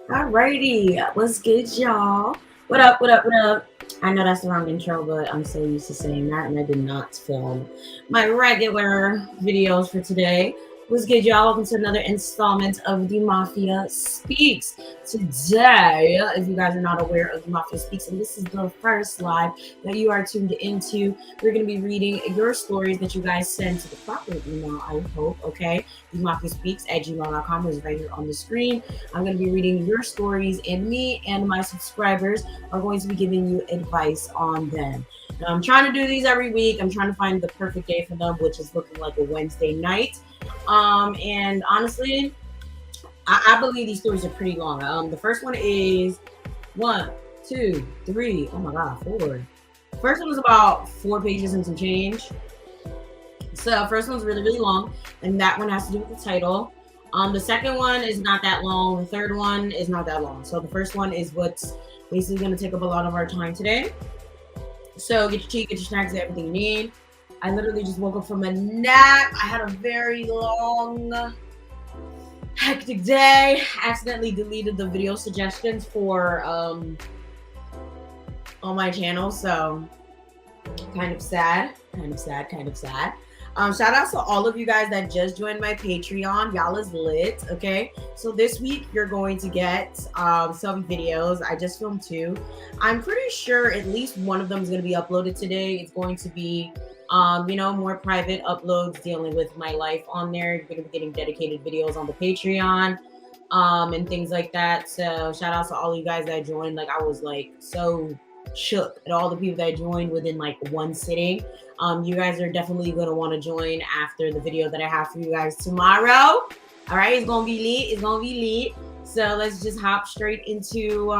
Alrighty, what's good, y'all? What up, what up, what up? I know that's the wrong intro, but I'm so used to saying that, and I did not film my regular videos for today. What's good, y'all? Welcome to another installment of the Mafia Speaks. Today, if you guys are not aware of the Mafia Speaks, and this is the first live that you are tuned into, we're going to be reading your stories that you guys send to the proper email, I hope, okay? Theemafiaspeaks@gmail.com is right here on the screen. I'm going to be reading your stories, and me and my subscribers are going to be giving you advice on them. Now, I'm trying to do these every week. I'm trying to find the perfect day for them, which is looking like a Wednesday night. And honestly, I believe these stories are pretty long. The first one is 1, 2, 3. Oh my God, 4. First one was about 4 pages and some change. So first one's really, really long, and that one has to do with the title. The second one is not that long. The third one is not that long. So the first one is what's basically going to take up a lot of our time today. So get your tea, get your snacks, get everything you need. I literally just woke up from a nap. I had a very long, hectic day. I accidentally deleted the video suggestions for on my channel. So kind of sad. Shout out to all of you guys that just joined my Patreon. Y'all is lit, okay? So this week you're going to get some videos. I just filmed 2. I'm pretty sure at least one of them is going to be uploaded today. It's going to be, more private uploads dealing with my life on there. You're going to be getting dedicated videos on the Patreon and things like that. So shout out to all you guys that joined. Like, I was like so shook at all the people that joined within like one sitting. You guys are definitely going to want to join after the video that I have for you guys tomorrow. All right, it's going to be lit. So let's just hop straight into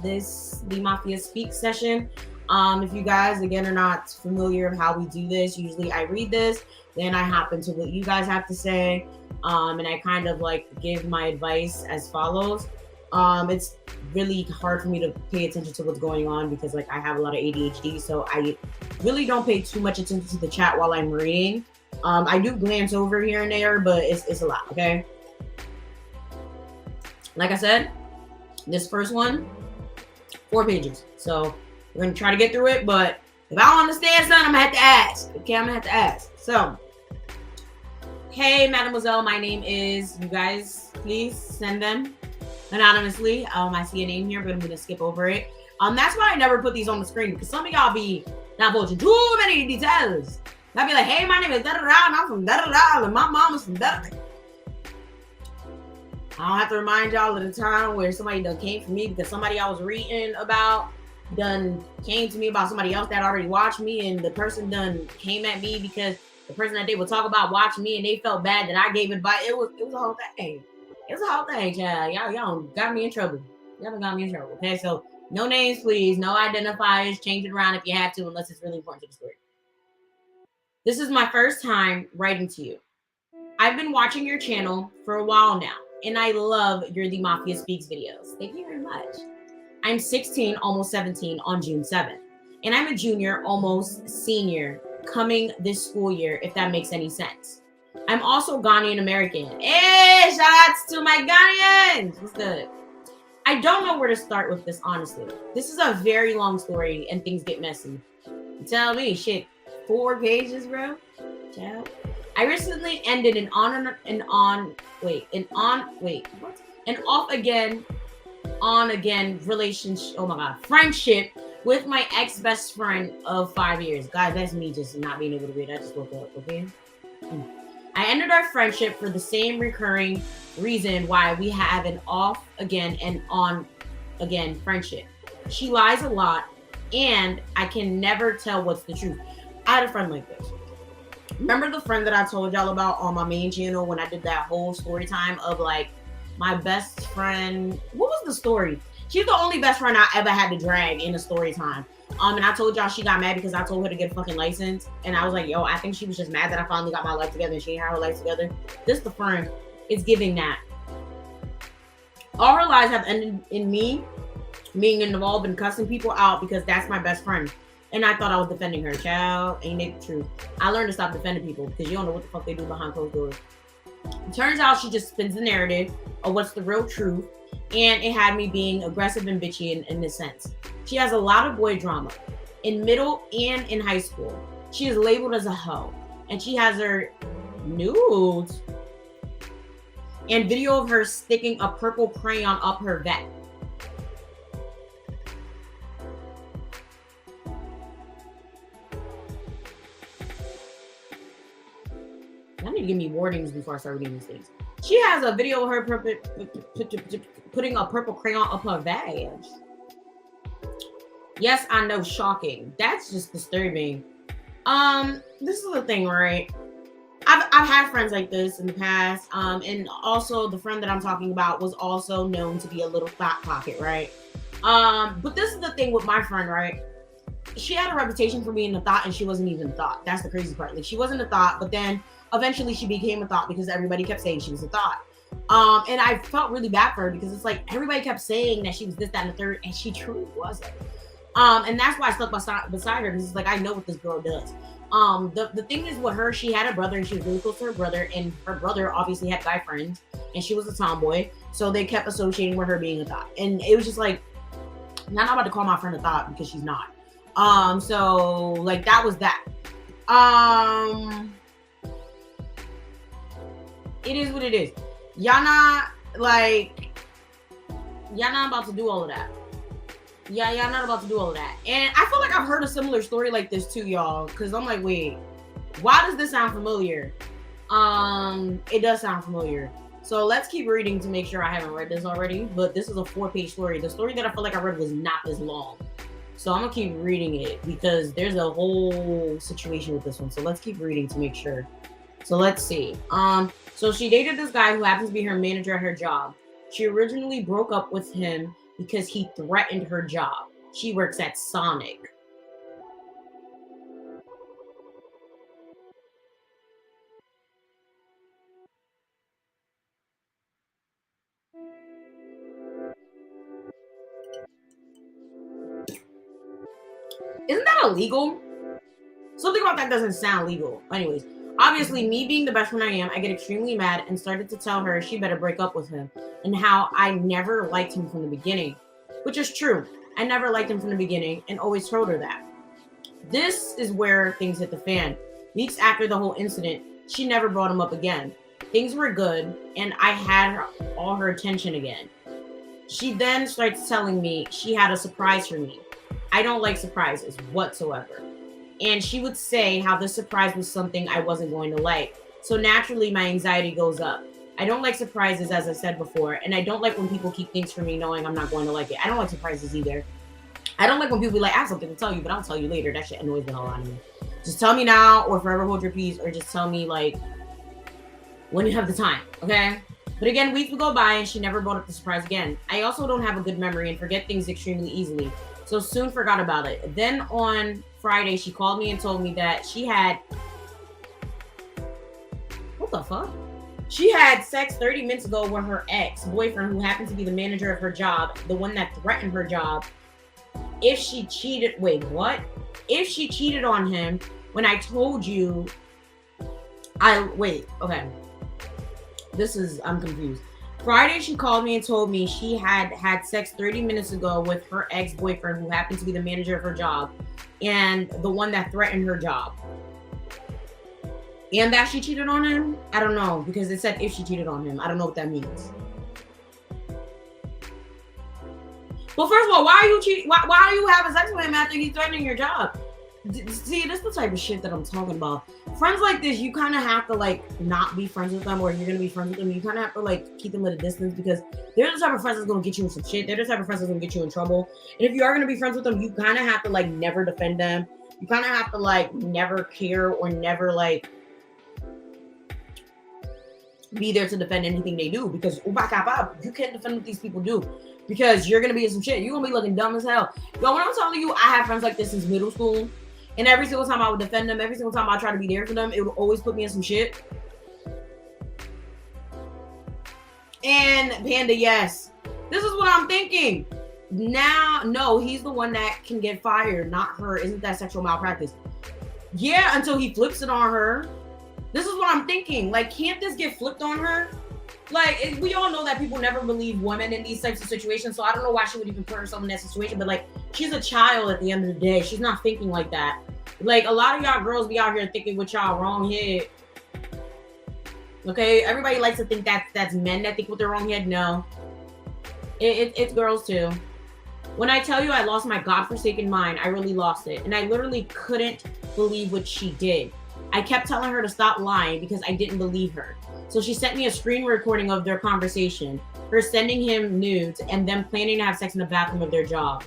the Mafia Speak session. If you guys again are not familiar of how we do this, usually I read this, then I hop into what you guys have to say, and I kind of like give my advice as follows. It's really hard for me to pay attention to what's going on because like I have a lot of ADHD, so I really don't pay too much attention to the chat while I'm reading. I do glance over here and there, but it's a lot, okay? Like I said, this first one, 4 pages. So we're gonna try to get through it, but if I don't understand something, I'm gonna have to ask. Okay, I'm gonna have to ask. So, hey, Mademoiselle, my name is, you guys, please send them anonymously. I see a name here, but I'm gonna skip over it. That's why I never put these on the screen, because some of y'all be not watching too many details. I'll be like, hey, my name is da da da, and I'm from da da da, and my mom is from da da. I don't have to remind y'all of the time where somebody done came for me because somebody I was reading about done came to me about somebody else that already watched me, and the person done came at me because the person that they would talk about watched me, and they felt bad that I gave advice. It was a whole thing. It was a whole thing, child. Y'all got me in trouble. Y'all got me in trouble. Okay, so no names, please. No identifiers. Change it around if you have to, unless it's really important to the story. This is my first time writing to you. I've been watching your channel for a while now, and I love your The Mafia Speaks videos. Thank you very much. I'm 16, almost 17 on June 7th, and I'm a junior, almost senior, coming this school year, if that makes any sense. I'm also Ghanaian American. Hey, shout outs to my Ghanaians. What's good? I don't know where to start with this, honestly. This is a very long story, and things get messy. Tell me, shit, 4 pages, bro? Ciao. I recently ended an on-again relationship, oh my God, friendship with my ex-best friend of 5 years. Guys, that's me just not being able to read. I just woke up, okay? I ended our friendship for the same recurring reason why we have an off-again and on-again friendship. She lies a lot, and I can never tell what's the truth. I had a friend like this. Remember the friend that I told y'all about on my main channel when I did that whole story time of like my best friend? What was the story? She's the only best friend I ever had to drag in a story time. And I told y'all she got mad because I told her to get a fucking license. And I was like, yo, I think she was just mad that I finally got my life together and she didn't have her life together. This the friend is giving that. All her lies have ended in me being involved in cussing people out because that's my best friend. And I thought I was defending her. Child, ain't it true? I learned to stop defending people because you don't know what the fuck they do behind closed doors. It turns out she just spins the narrative of what's the real truth, and it had me being aggressive and bitchy in this sense. She has a lot of boy drama in middle and in high school. She is labeled as a hoe, and she has her nudes and video of her sticking a purple crayon up her vet. I need to give me warnings before I start reading these things. She has a video of her putting a purple crayon up her vag. Yes, I know, shocking. That's just disturbing. This is the thing, right? I've had friends like this in the past, and also the friend that I'm talking about was also known to be a little thought pocket, right? But this is the thing with my friend, right? She had a reputation for being a thought, and she wasn't even a thought. That's the crazy part. Like, she wasn't a thought, but then eventually she became a thought because everybody kept saying she was a thought. And I felt really bad for her because it's like everybody kept saying that she was this, that, and the third, and she truly wasn't. And that's why I stuck beside her, because it's like, I know what this girl does. The thing is with her, she had a brother and she was really close to her brother, and her brother obviously had guy friends, and she was a tomboy, so they kept associating with her being a thought. And it was just like, I'm not about to call my friend a thought because she's not. So like, that was that. It is what it is. Y'all not about to do all of that. Yeah, y'all not about to do all of that. And I feel like I've heard a similar story like this too, y'all. Because I'm like, wait, why does this sound familiar? It does sound familiar. So let's keep reading to make sure I haven't read this already. But this is a 4-page story. The story that I feel like I read was not this long. So I'm going to keep reading it because there's a whole situation with this one. So let's keep reading to make sure. So let's see. So she dated this guy who happens to be her manager at her job. She originally broke up with him because he threatened her job. She works at Sonic. Isn't that illegal? Something about that doesn't sound legal. Anyways, obviously, me being the best friend I am, I get extremely mad and started to tell her she better break up with him, and how I never liked him from the beginning. Which is true. I never liked him from the beginning and always told her that. This is where things hit the fan. Weeks after the whole incident, she never brought him up again. Things were good, and I had all her attention again. She then starts telling me she had a surprise for me. I don't like surprises whatsoever. And she would say how this surprise was something I wasn't going to like. So naturally, my anxiety goes up. I don't like surprises, as I said before, and I don't like when people keep things from me knowing I'm not going to like it. I don't like surprises either. I don't like when people be like, I have something to tell you, but I'll tell you later. That shit annoys the hell out of me. Just tell me now, or forever hold your peace, or just tell me, like, when you have the time, okay? But again, weeks would go by, and she never brought up the surprise again. I also don't have a good memory and forget things extremely easily, so soon forgot about it. Then on Friday, she called me and told me that she had... What the fuck? She had sex 30 minutes ago with her ex-boyfriend, who happened to be the manager of her job, the one that threatened her job. If she cheated, wait, what? If she cheated on him, when I told you, okay. I'm confused. Friday, she called me and told me she had had sex 30 minutes ago with her ex-boyfriend, who happened to be the manager of her job, and the one that threatened her job. And that she cheated on him? I don't know, because it said if she cheated on him. I don't know what that means. Well, first of all, why are you cheating? Why are you having sex with him after he's threatening your job? See, this is the type of shit that I'm talking about. Friends like this, you kind of have to, like, not be friends with them, or you're going to be friends with them. You kind of have to, like, keep them at a distance, because they're the type of friends that's going to get you in some shit. They're the type of friends that's going to get you in trouble. And if you are going to be friends with them, you kind of have to, like, never defend them. You kind of have to, like, never care or never, like, be there to defend anything they do, because you can't defend what these people do, because you're gonna be in some shit. You're gonna be looking dumb as hell. Yo, when I'm telling you, I have friends like this since middle school, and every single time I would defend them, every single time I try to be there for them, it would always put me in some shit. And Panda, yes, this is what I'm thinking. Now, no, he's the one that can get fired, not her. Isn't that sexual malpractice? Yeah, until he flips it on her. This is what I'm thinking. Like, can't this get flipped on her? Like, we all know that people never believe women in these types of situations, so I don't know why she would even put herself in that situation. But like, she's a child at the end of the day. She's not thinking like that. Like, a lot of y'all girls be out here thinking with y'all wrong head. Okay, everybody likes to think that's men that think with their wrong head. No, it's girls too. When I tell you I lost my godforsaken mind, I really lost it, and I literally couldn't believe what she did. I kept telling her to stop lying because I didn't believe her. So she sent me a screen recording of their conversation, her sending him nudes, and them planning to have sex in the bathroom of their job.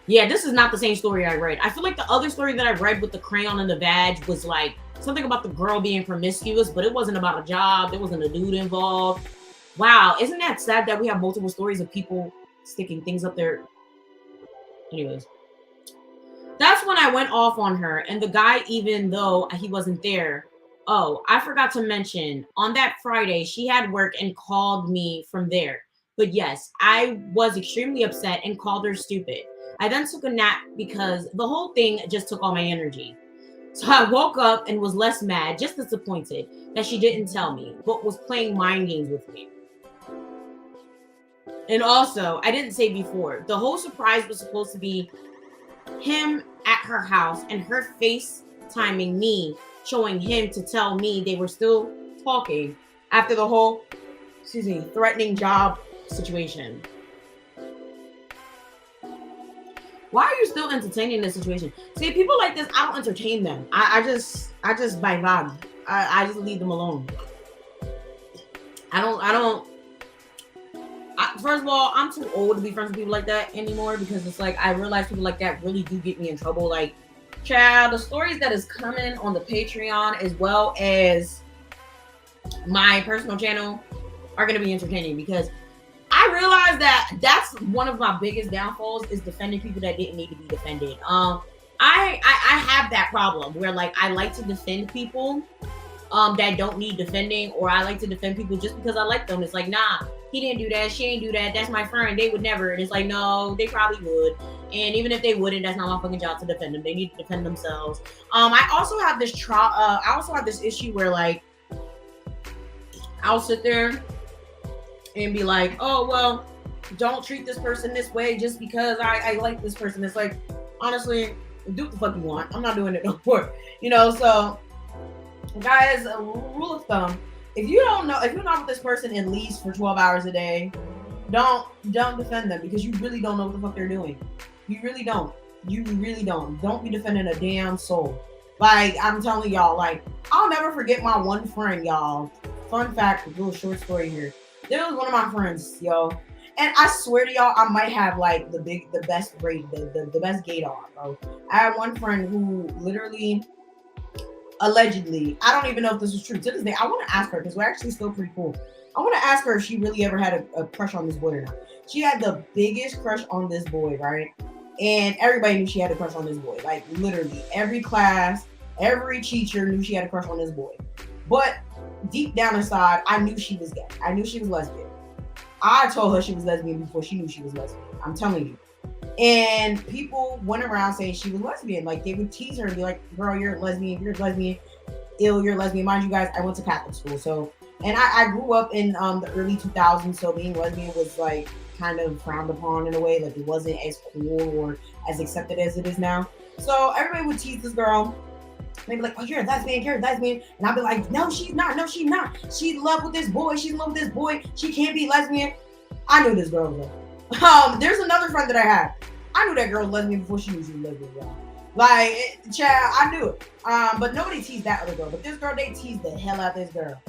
Yeah, this is not the same story I read. I feel like the other story that I read with the crayon and the vag was like something about the girl being promiscuous, but it wasn't about a job. There wasn't a dude involved. Wow, isn't that sad that we have multiple stories of people sticking things up their... Anyways. That's when I went off on her, and the guy, even though he wasn't there. Oh, I forgot to mention, on that Friday, she had work and called me from there. But yes, I was extremely upset and called her stupid. I then took a nap because the whole thing just took all my energy. So I woke up and was less mad, just disappointed that she didn't tell me, but was playing mind games with me. And also, I didn't say before, the whole surprise was supposed to be him at her house and her FaceTiming me, showing him to tell me they were still talking after the whole, threatening job situation. Why are you still entertaining this situation? See, people like this, I don't entertain them. I just by vibe. I just leave them alone. First of all, I'm too old to be friends with people like that anymore, because it's like I realize people like that really do get me in trouble. Like, child, the stories that is coming on the Patreon as well as my personal channel are going to be entertaining, because I realize that that's one of my biggest downfalls, is defending people that didn't need to be defended. I have that problem where, like, I like to defend people that don't need defending, or I like to defend people just because I like them. It's like, nah, he didn't do that, she ain't do that, that's my friend, they would never. And it's like, no, they probably would. And even if they wouldn't, that's not my fucking job to defend them. They need to defend themselves. I also have this issue where, like, I'll sit there and be like, oh, well, don't treat this person this way just because I like this person. It's like, honestly, do what the fuck you want. I'm not doing it no more. You know, so guys, a rule of thumb, if you're not with this person at least for 12 hours a day, don't defend them, because you really don't know what the fuck they're doing. You really don't. Don't be defending a damn soul. Like, I'm telling y'all, like, I'll never forget my one friend, y'all. Fun fact, a little short story here. There was one of my friends, yo, and I swear to y'all, I might have like the best gaydar, bro. I had one friend who literally, allegedly, I don't even know if this is true. To this day, I want to ask her, because we're actually still pretty cool. I want to ask her if she really ever had a crush on this boy or not. She had the biggest crush on this boy, right? And everybody knew she had a crush on this boy. Like, literally, every class, every teacher knew she had a crush on this boy. But deep down inside, I knew she was gay. I knew she was lesbian. I told her she was lesbian before she knew she was lesbian. I'm telling you. And people went around saying she was lesbian. Like, they would tease her and be like, girl, you're lesbian. You're lesbian. You're lesbian. Mind you guys, I went to Catholic school. So, and I grew up in the early 2000s. So being lesbian was like kind of frowned upon in a way. Like, it wasn't as cool or as accepted as it is now. So everybody would tease this girl. They'd be like, oh, you're a lesbian. And I'd be like, no, she's not. She's in love with this boy. She can't be lesbian. I knew this girl was lesbian. There's another friend that I had. I knew that girl was lesbian before she knew she was lesbian, y'all. Like, child, I knew it. But nobody teased that other girl. But this girl, they teased the hell out of this girl.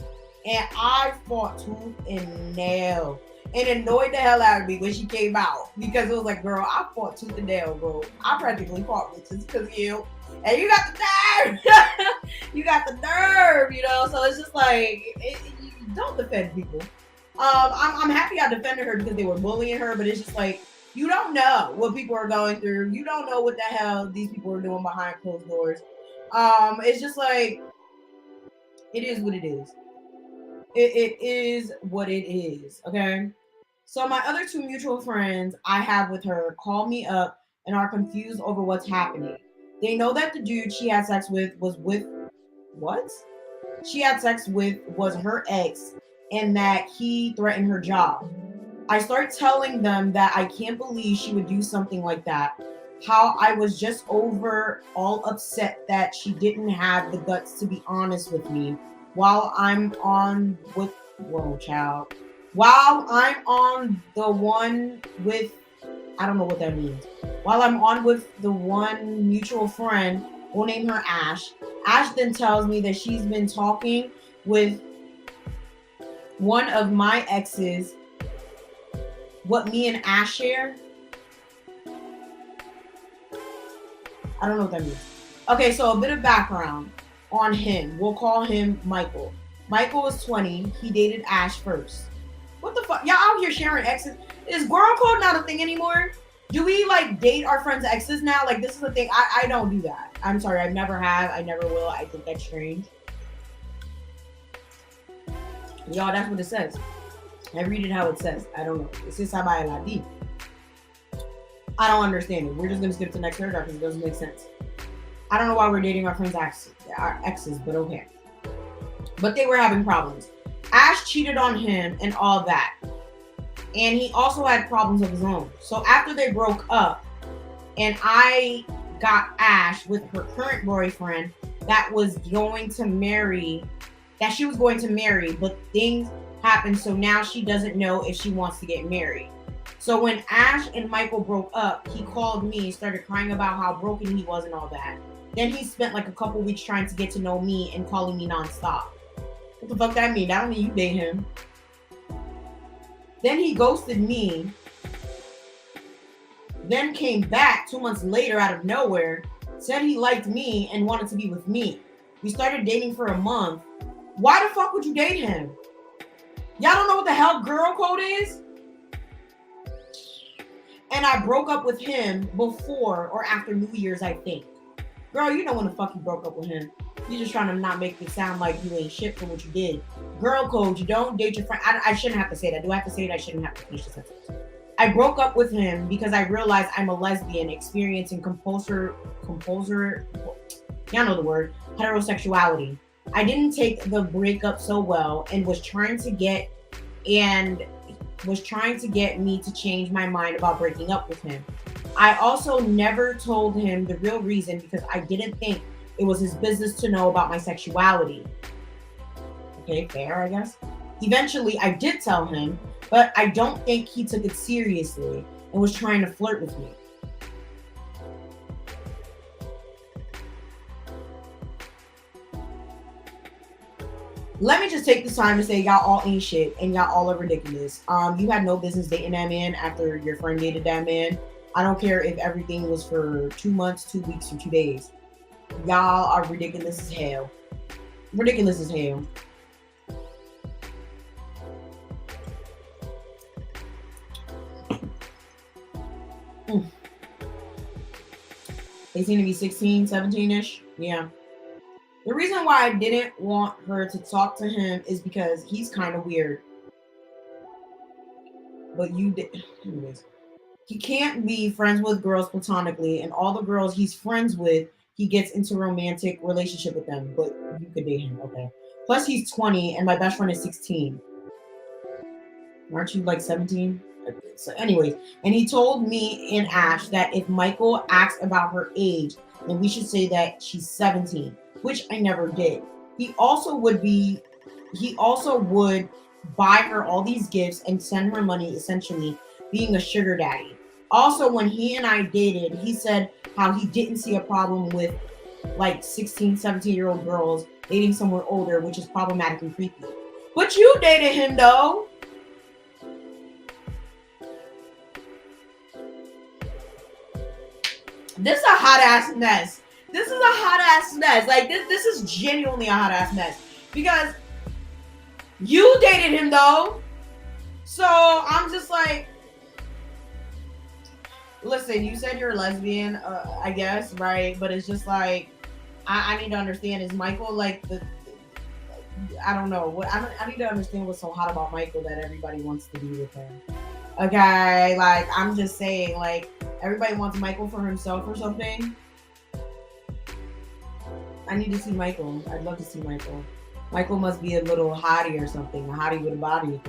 And I fought tooth and nail. And annoyed the hell out of me when she came out. Because it was like, girl, I fought tooth and nail, bro. I practically fought bitches because of you. And you got the nerve. You got the nerve, you know? So it's just like, don't defend people. I'm happy I defended her because they were bullying her, but it's just like, you don't know what people are going through. You don't know what the hell these people are doing behind closed doors. It's just like, it is what it is. It is what it is, okay? So my other two mutual friends I have with her call me up and are confused over what's happening. They know that the dude she had sex with was with what? She had sex with was her ex, and that he threatened her job. I start telling them that I can't believe she would do something like that. How I was just overall upset that she didn't have the guts to be honest with me while I'm on with whoa child. While I'm on the one with I don't know what that means. While I'm on with the one mutual friend, we'll name her Ash. Ash then tells me that she's been talking with one of my exes. What me and Ash share? I don't know what that means. Okay, so a bit of background on him. We'll call him Michael. Michael was 20. He dated Ash first. What the fuck? Y'all out here sharing exes? Is girl code not a thing anymore? Do we like date our friends' exes now? Like this is the thing. I don't do that. I'm sorry. I never have. I never will. I think that's strange. Y'all, that's what it says. I read it how it says. I don't know. It says Sabaya Ladi. I don't understand it. We're just gonna skip to the next paragraph because it doesn't make sense. I don't know why we're dating our friends' exes, but okay. But they were having problems. Ash cheated on him and all that. And he also had problems of his own. So after they broke up, and I got Ash with her current boyfriend that was going to marry, that she was going to marry, but things happened, so now she doesn't know if she wants to get married. So when Ash and Michael broke up, he called me and started crying about how broken he was and all that. Then he spent like a couple weeks trying to get to know me and calling me nonstop. What the fuck that mean? That don't mean you date him. Then he ghosted me. Then came back 2 months later out of nowhere, said he liked me and wanted to be with me. We started dating for a month. Why the fuck would you date him? Y'all don't know what the hell girl code is? And I broke up with him before or after New Year's, I think. Girl, you know when the fuck you broke up with him. You're just trying to not make it sound like you ain't shit for what you did. Girl code, you don't date your friend. I shouldn't have to say that. Do I have to say it? I shouldn't have to finish the sentence. I broke up with him because I realized I'm a lesbian experiencing compulsory, y'all know the word, heterosexuality. I didn't take the breakup so well and was trying to get me to change my mind about breaking up with him. I also never told him the real reason because I didn't think it was his business to know about my sexuality. Okay, fair, I guess. Eventually, I did tell him, but I don't think he took it seriously and was trying to flirt with me. Let me just take this time to say y'all all ain't shit and y'all all are ridiculous. You had no business dating that man after your friend dated that man. I don't care if everything was for 2 months, 2 weeks, or 2 days. Y'all are ridiculous as hell. Ridiculous as hell. They seem to be 16, 17-ish. Yeah. The reason why I didn't want her to talk to him is because he's kind of weird. But you did. Anyways. He can't be friends with girls platonically, and all the girls he's friends with, he gets into romantic relationship with them. But you could date him, okay. Plus he's 20 and my best friend is 16. Aren't you like 17? So anyways, and he told me and Ash that if Michael asks about her age, then we should say that she's 17, which I never did. He also would buy her all these gifts and send her money, essentially being a sugar daddy. Also, when he and I dated, he said how he didn't see a problem with like 16, 17-year-old girls dating someone older, which is problematic and creepy. But you dated him though. This is a hot ass mess. This is a hot ass mess. Like this is genuinely a hot ass mess. Because you dated him though. So I'm just like, listen, you said you're a lesbian, I guess, right? But it's just like, I need to understand, is Michael like I don't know. I need to understand what's so hot about Michael that everybody wants to be with him. Okay, like, I'm just saying, like, everybody wants Michael for himself or something. I need to see Michael. I'd love to see Michael. Michael must be a little hottie or something, a hottie with a body.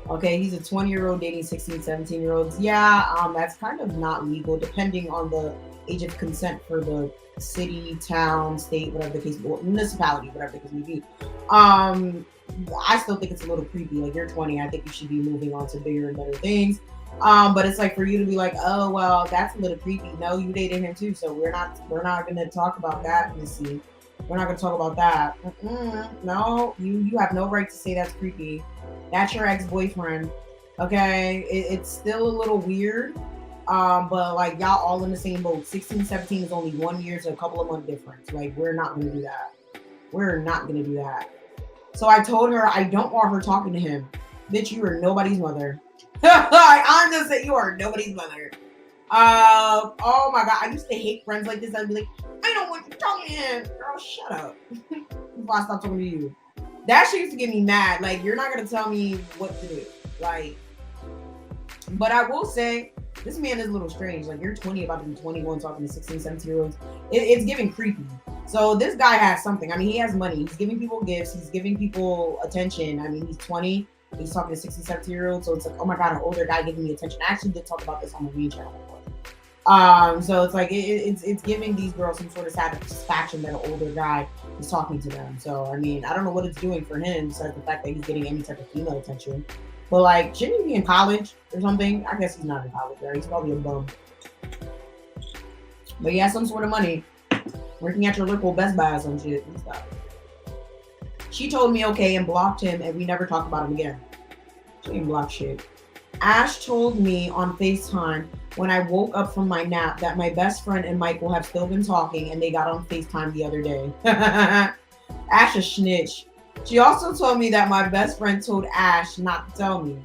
Okay, he's a 20-year-old dating 16, 17-year-olds. Yeah, that's kind of not legal, depending on the age of consent for the city, town, state, whatever the case, or municipality, whatever the case may be. I still think it's a little creepy. Like, you're 20, I think you should be moving on to bigger and better things. But it's like for you to be like, oh well, that's a little creepy. No, you dated him too, so we're not gonna talk about that, Missy. We're not gonna talk about that. No, you have no right to say that's creepy. That's your ex-boyfriend. Okay, it's still a little weird. But like y'all all in the same boat. 16, 17 is only 1 year, so a couple of months difference. Like, we're not gonna do that. We're not gonna do that. So I told her I don't want her talking to him. Bitch, you are nobody's mother. I'm just saying, you are nobody's mother. Oh my god, I used to hate friends like this. I'd be like, I don't want you talking to him. Girl, shut up. Before I stop talking to you. That shit used to get me mad. Like, you're not gonna tell me what to do. Like, but I will say, this man is a little strange. Like, you're 20, about to be 21, talking to 16, 17-year-olds. It's giving creepy. So this guy has something. I mean, he has money. He's giving people gifts. He's giving people attention. I mean, he's 20. He's talking to 16, 17-year-olds. So it's like, oh my god, an older guy giving me attention. I actually did talk about this on the Main channel before. So it's like, it's giving these girls some sort of satisfaction that an older guy is talking to them. So, I mean, I don't know what it's doing for him, besides the fact that he's getting any type of female attention. But like, shouldn't he be in college or something? I guess he's not in college, right? He's probably a bum. But he has some sort of money. Working at your local Best Buy or some shit and stuff. She told me okay and blocked him, and we never talked about him again. She didn't block shit. Ash told me on FaceTime when I woke up from my nap that my best friend and Michael have still been talking, and they got on FaceTime the other day. Ash a snitch. She also told me that my best friend told Ash not to tell me.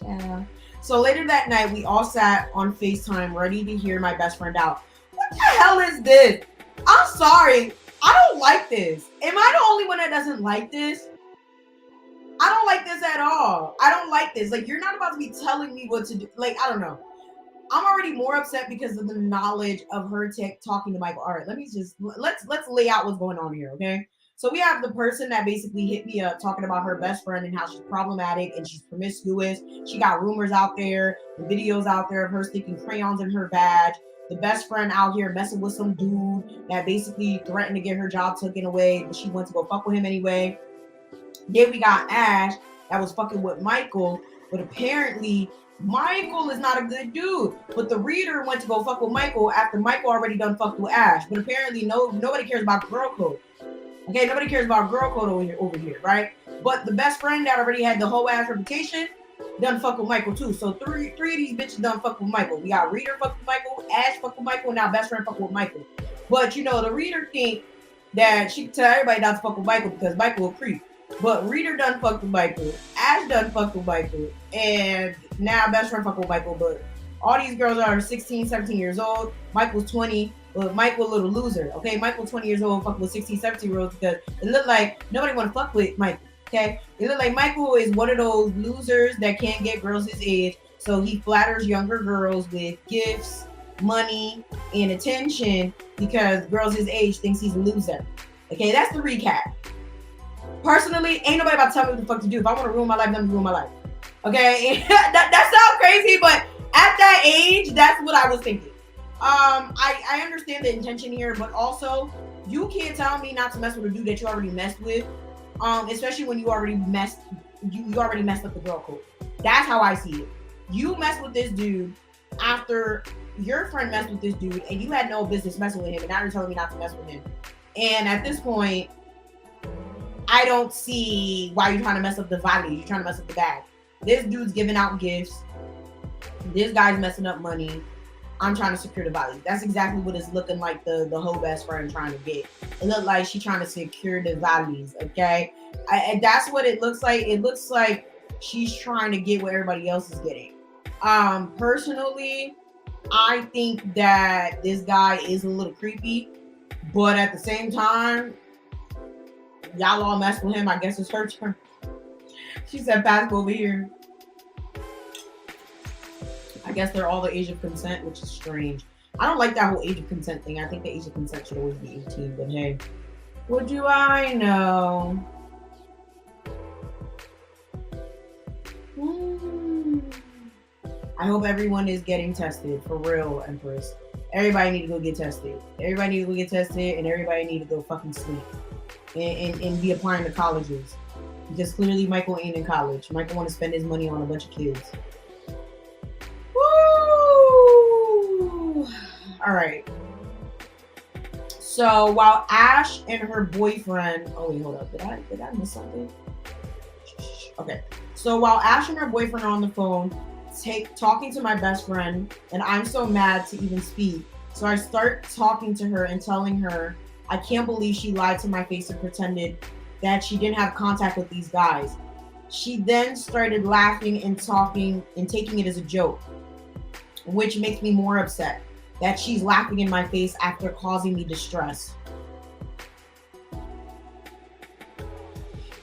Yeah. So later that night, we all sat on FaceTime ready to hear my best friend out. What the hell is this? I'm sorry. I don't like this. Am I the only one that doesn't like this? I don't like this at all. I don't like this. Like, you're not about to be telling me what to do. Like, I don't know. I'm already more upset because of the knowledge of her talking to Michael. All right, let's lay out what's going on here, okay? So we have the person that basically hit me up talking about her best friend and how she's problematic and she's promiscuous. She got rumors out there, the videos out there of her sticking crayons in her badge. The best friend out here messing with some dude that basically threatened to get her job taken away, but she went to go fuck with him anyway. Then we got Ash that was fucking with Michael, but apparently Michael is not a good dude. But the reader went to go fuck with Michael after Michael already done fucked with Ash. But apparently nobody cares about girl code. Okay, nobody cares about girl code over here, right? But the best friend that already had the whole ass reputation done fuck with Michael too. So three of these bitches done fuck with Michael. We got reader fuck with Michael, Ash fuck with Michael, and now best friend fuck with Michael. But you know, the reader think that she can tell everybody not to fuck with Michael because Michael a creep. But reader done fuck with Michael, Ash done fuck with Michael, and now best friend fuck with Michael. But all these girls are 16, 17 years old. Michael's 20. But Michael a little loser, okay? Michael 20 years old, fuck with 16, 17-year-olds because it looked like nobody want to fuck with Michael, okay? It looked like Michael is one of those losers that can't get girls his age, so he flatters younger girls with gifts, money, and attention because girls his age thinks he's a loser. Okay, that's the recap. Personally, ain't nobody about to tell me what the fuck to do. If I want to ruin my life, let me ruin my life. Okay? that sounds crazy, but at that age, that's what I was thinking. I understand the intention here, but also you can't tell me not to mess with a dude that you already messed with. Especially when you already messed up the girl code. That's how I see it. You messed with this dude after your friend messed with this dude and you had no business messing with him, and now you're telling me not to mess with him. And at this point, I don't see why you're trying to mess up the value. You're trying to mess up the bag. This dude's giving out gifts. This guy's messing up money. I'm trying to secure the value. That's exactly what it's looking like the whole best friend trying to get. It looked like she's trying to secure the values, okay? And that's what it looks like. It looks like she's trying to get what everybody else is getting. Personally, I think that this guy is a little creepy, but at the same time, y'all all mess with him. I guess it's her turn. She said, pass over here. I guess they're all the age of consent, which is strange. I don't like that whole age of consent thing. I think the age of consent should always be 18, but hey, what do I know? I hope everyone is getting tested, for real, Empress. Everybody need to go get tested. Everybody need to go get tested, and everybody need to go fucking sleep. And be applying to colleges. Because clearly Michael ain't in college. Michael want to spend his money on a bunch of kids. Woo! Alright. So while Ash and her boyfriend... Oh, wait, hold up. Did I miss something? Okay. So while Ash and her boyfriend are on the phone, talking to my best friend, and I'm so mad to even speak. So I start talking to her and telling her I can't believe she lied to my face and pretended that she didn't have contact with these guys. She then started laughing and talking and taking it as a joke, which makes me more upset that she's laughing in my face after causing me distress.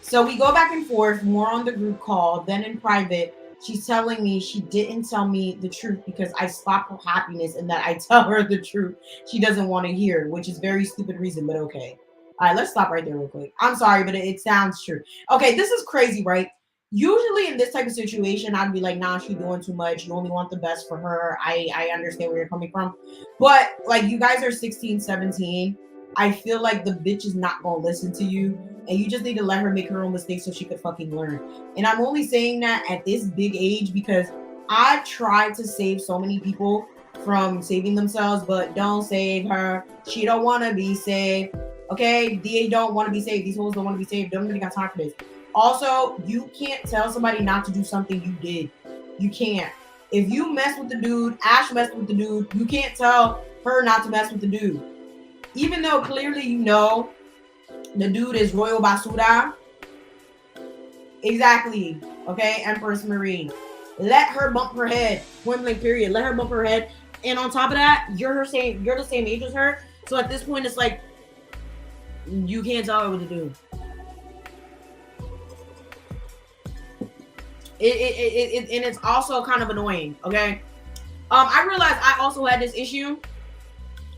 So we go back and forth, more on the group call, then in private. She's telling me she didn't tell me the truth because I stopped her happiness and that I tell her the truth she doesn't want to hear, which is very stupid reason, but okay. All right, let's stop right there real quick. I'm sorry, but it sounds true. Okay, this is crazy, right? Usually in this type of situation, I'd be like, nah, she's doing too much. You only want the best for her. I understand where you're coming from. But like, you guys are 16, 17. I feel like the bitch is not going to listen to you. And you just need to let her make her own mistakes so she could fucking learn. And I'm only saying that at this big age because I tried to save so many people from saving themselves, but don't save her. She don't want to be saved. Okay? They don't want to be saved. These hoes don't want to be saved. Don't really got time for this. Also, you can't tell somebody not to do something you did. You can't. If you mess with the dude, Ash messed with the dude, you can't tell her not to mess with the dude. Even though clearly you know the dude is Royal Basura. Exactly. Okay, Empress Marie. Let her bump her head. Point blank period. Let her bump her head. And on top of that, you're the same age as her. So at this point, it's like you can't tell her what to do. And it's also kind of annoying. Okay. I realized I also had this issue.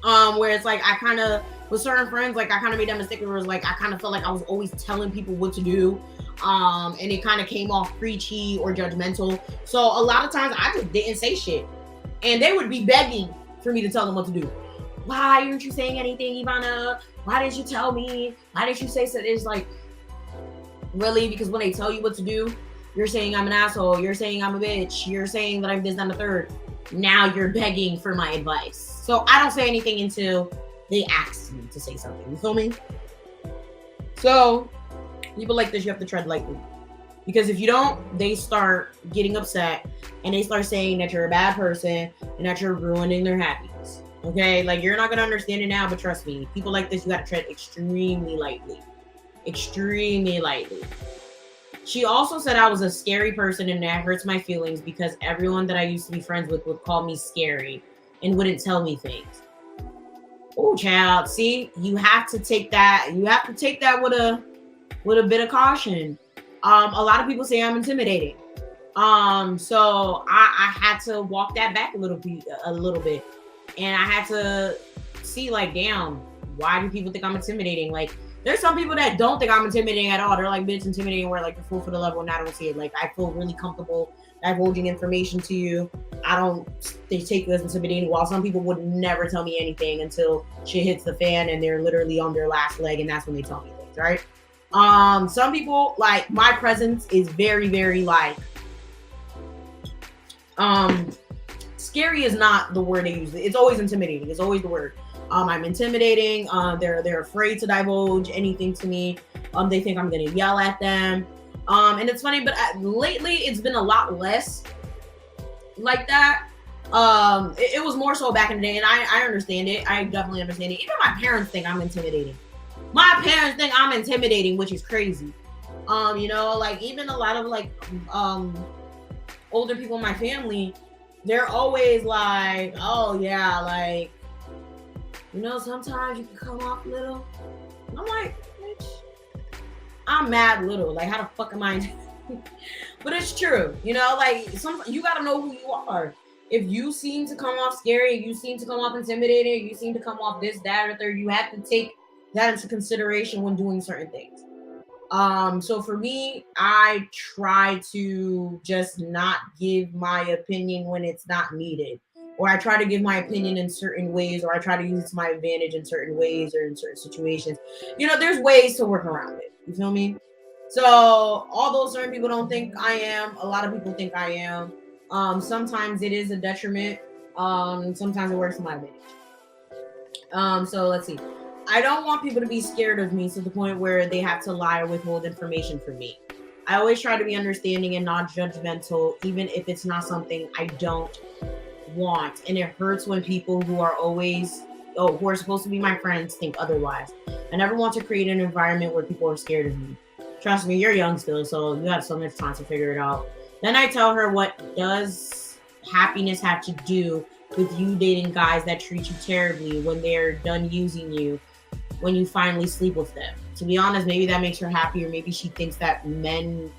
Where it's like I kind of with certain friends, like I kind of made that mistake where it was like I kind of felt like I was always telling people what to do, and it kind of came off preachy or judgmental. So a lot of times I just didn't say shit, and they would be begging for me to tell them what to do. Why aren't you saying anything, Yvana? Why didn't you tell me? Why didn't you say so? It's like, really? Because when they tell you what to do, you're saying I'm an asshole. You're saying I'm a bitch. You're saying that I'm this, that, and the third. Now you're begging for my advice. So I don't say anything until they ask me to say something. You feel me? So people like this, you have to tread lightly. Because if you don't, they start getting upset and they start saying that you're a bad person and that you're ruining their happiness. Okay? Like, you're not going to understand it now, but trust me, people like this, you got to tread extremely lightly. Extremely lightly. She also said I was a scary person and that hurts my feelings because everyone that I used to be friends with would call me scary and wouldn't tell me things. Oh, child. See, you have to take that. You have to take that with a bit of caution. A lot of people say I'm intimidating. So I had to walk that back a little bit, and I had to see like, damn, why do people think I'm intimidating? Like, there's some people that don't think I'm intimidating at all. They're like, bitch, intimidating. We're like, you're full for the level, and I don't see it. Like, I feel really comfortable divulging information to you. They take you as intimidating. While some people would never tell me anything until shit hits the fan and they're literally on their last leg, and that's when they tell me things, right? Some people, like, my presence is very, very like, scary is not the word they use. It's always intimidating. It's always the word. I'm intimidating. They're afraid to divulge anything to me. They think I'm gonna yell at them. And it's funny, but lately it's been a lot less like that. It was more so back in the day, and I understand it. I definitely understand it. Even my parents think I'm intimidating. My parents think I'm intimidating, which is crazy. You know, like, even a lot of like older people in my family, they're always like, oh yeah, like, you know, sometimes you can come off little. And I'm like, bitch, I'm mad little. Like, how the fuck am I? But it's true, you know, like, you gotta know who you are. If you seem to come off scary, you seem to come off intimidating, you seem to come off this, that, or third, you have to take that into consideration when doing certain things. So for me, I try to just not give my opinion when it's not needed. Or I try to give my opinion in certain ways, or I try to use it to my advantage in certain ways or in certain situations. You know, there's ways to work around it. You feel me? So although certain people don't think I am, a lot of people think I am. Sometimes it is a detriment. Sometimes it works to my advantage. So let's see. I don't want people to be scared of me to the point where they have to lie or withhold information from me. I always try to be understanding and not judgmental, even if it's not something I don't want. And it hurts when people who are who are supposed to be my friends think otherwise. I never want to create an environment where people are scared of me. Trust me, you're young still, so you have so much time to figure it out. Then I tell her, what does happiness have to do with you dating guys that treat you terribly when they're done using you, when you finally sleep with them? To be honest, maybe that makes her happy, or maybe she thinks that men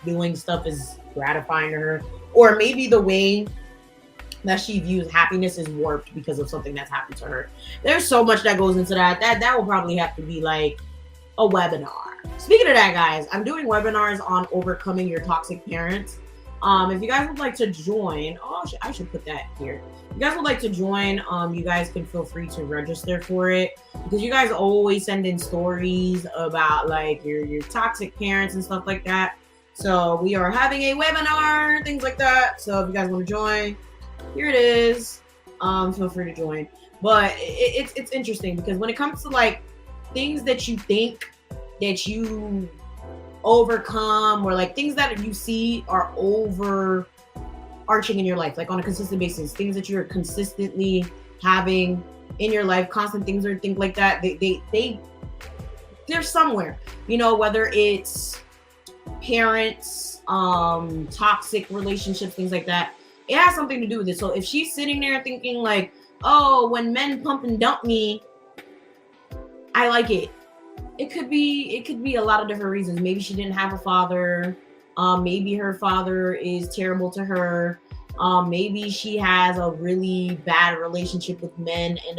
doing stuff is gratifying to her, or maybe the way that she views happiness is warped because of something that's happened to her. There's so much that goes into that. That will probably have to be like a webinar. Speaking of that, guys, I'm doing webinars on overcoming your toxic parents. If you guys would like to join, I should put that here. If you guys would like to join, you guys can feel free to register for it, because you guys always send in stories about like your toxic parents and stuff like that. So we are having a webinar, things like that. So if you guys want to join, here it is. Feel free to join. But it's interesting, because when it comes to like things that you think that you overcome, or like things that you see are overarching in your life, like on a consistent basis, things that you're consistently having in your life, constant things or things like that, they're somewhere, you know, whether it's parents, toxic relationships, things like that. It has something to do with it. So if she's sitting there thinking like, oh, when men pump and dump me, I like it. It could be a lot of different reasons. Maybe she didn't have a father. Maybe her father is terrible to her. Maybe she has a really bad relationship with men in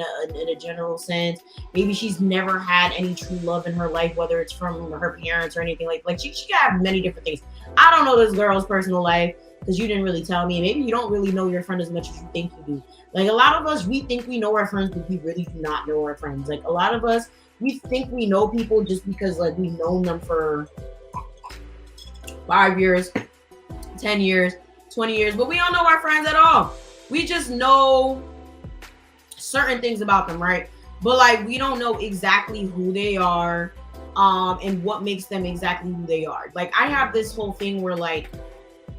a general sense. Maybe she's never had any true love in her life, whether it's from her parents or anything like she could have many different things. I don't know this girl's personal life, because you didn't really tell me. Maybe you don't really know your friend as much as you think you do. Like a lot of us, we think we know our friends, but we really do not know our friends. Like a lot of us, we think we know people just because like we've known them for 5 years, 10 years, 20 years, but we don't know our friends at all. We just know certain things about them, right? But like we don't know exactly who they are, and what makes them exactly who they are. Like I have this whole thing where like